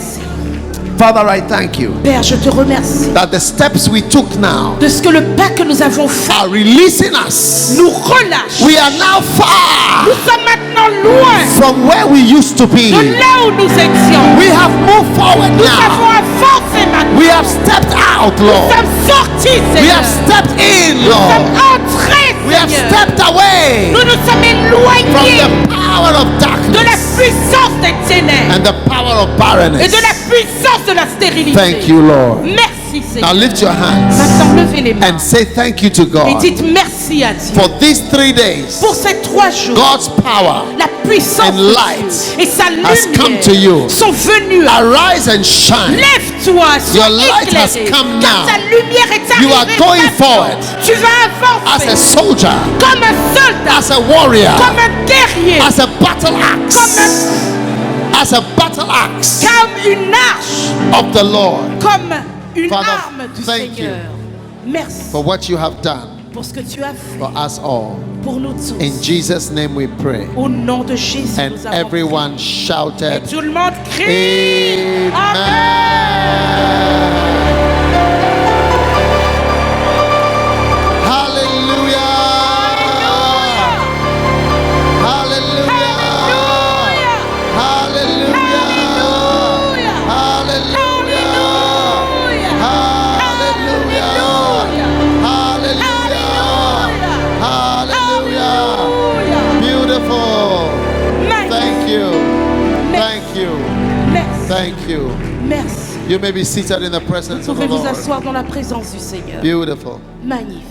Father, I thank you Père, je te remercie that the steps we took now de ce que le pas que nous avons fait are releasing us. nous relâche. We are now far Nous sommes maintenant loin from where we used to be. de là où nous étions. We have moved forward Nous now. avons avancé maintenant. We have stepped out, Nous Lord. sommes sortis, We Seigneur. have stepped in, Nous sommes Lord. entrés, We have Seigneur. stepped away Nous nous sommes from éloignés the power of de la darkness puissance des ténèbres and the power of et barrenness. de la puissance de la stérilité. Thank you, Lord. Merci, Now Seigneur. lift your hands Maintenant, levez les mains and say thank you to et God dites merci à Dieu for these 3 days. pour ces 3 jours. God's power. La puissance and de light Dieu et sa has come to you. lumière sont venues. Arise and shine. Lève-toi, sois Your light has éclairé, come car now. ta lumière est You are arrivée going maintenant. forward Tu vas as a avancer soldier, comme un soldat, as a warrior, comme un guerrier, as a battle axe, as a battle axe comme une arche, of the Lord. comme une Father, arme du thank Seigneur. Merci For what you have done pour ce que tu as fait for us all. pour nous tous. In Jesus' name we pray. Au nom de Jésus, And nous avons everyone prié. Et shouted, tout le monde crie. Amen. Hallelujah. Hallelujah. Hallelujah. Hallelujah. Hallelujah. Hallelujah. Beautiful. Thank you. Thank you. Merci. Thank you. Merci. You may be seated in the presence Vous of the pouvez vous Lord. asseoir dans la présence du Seigneur. Beautiful. Magnifique.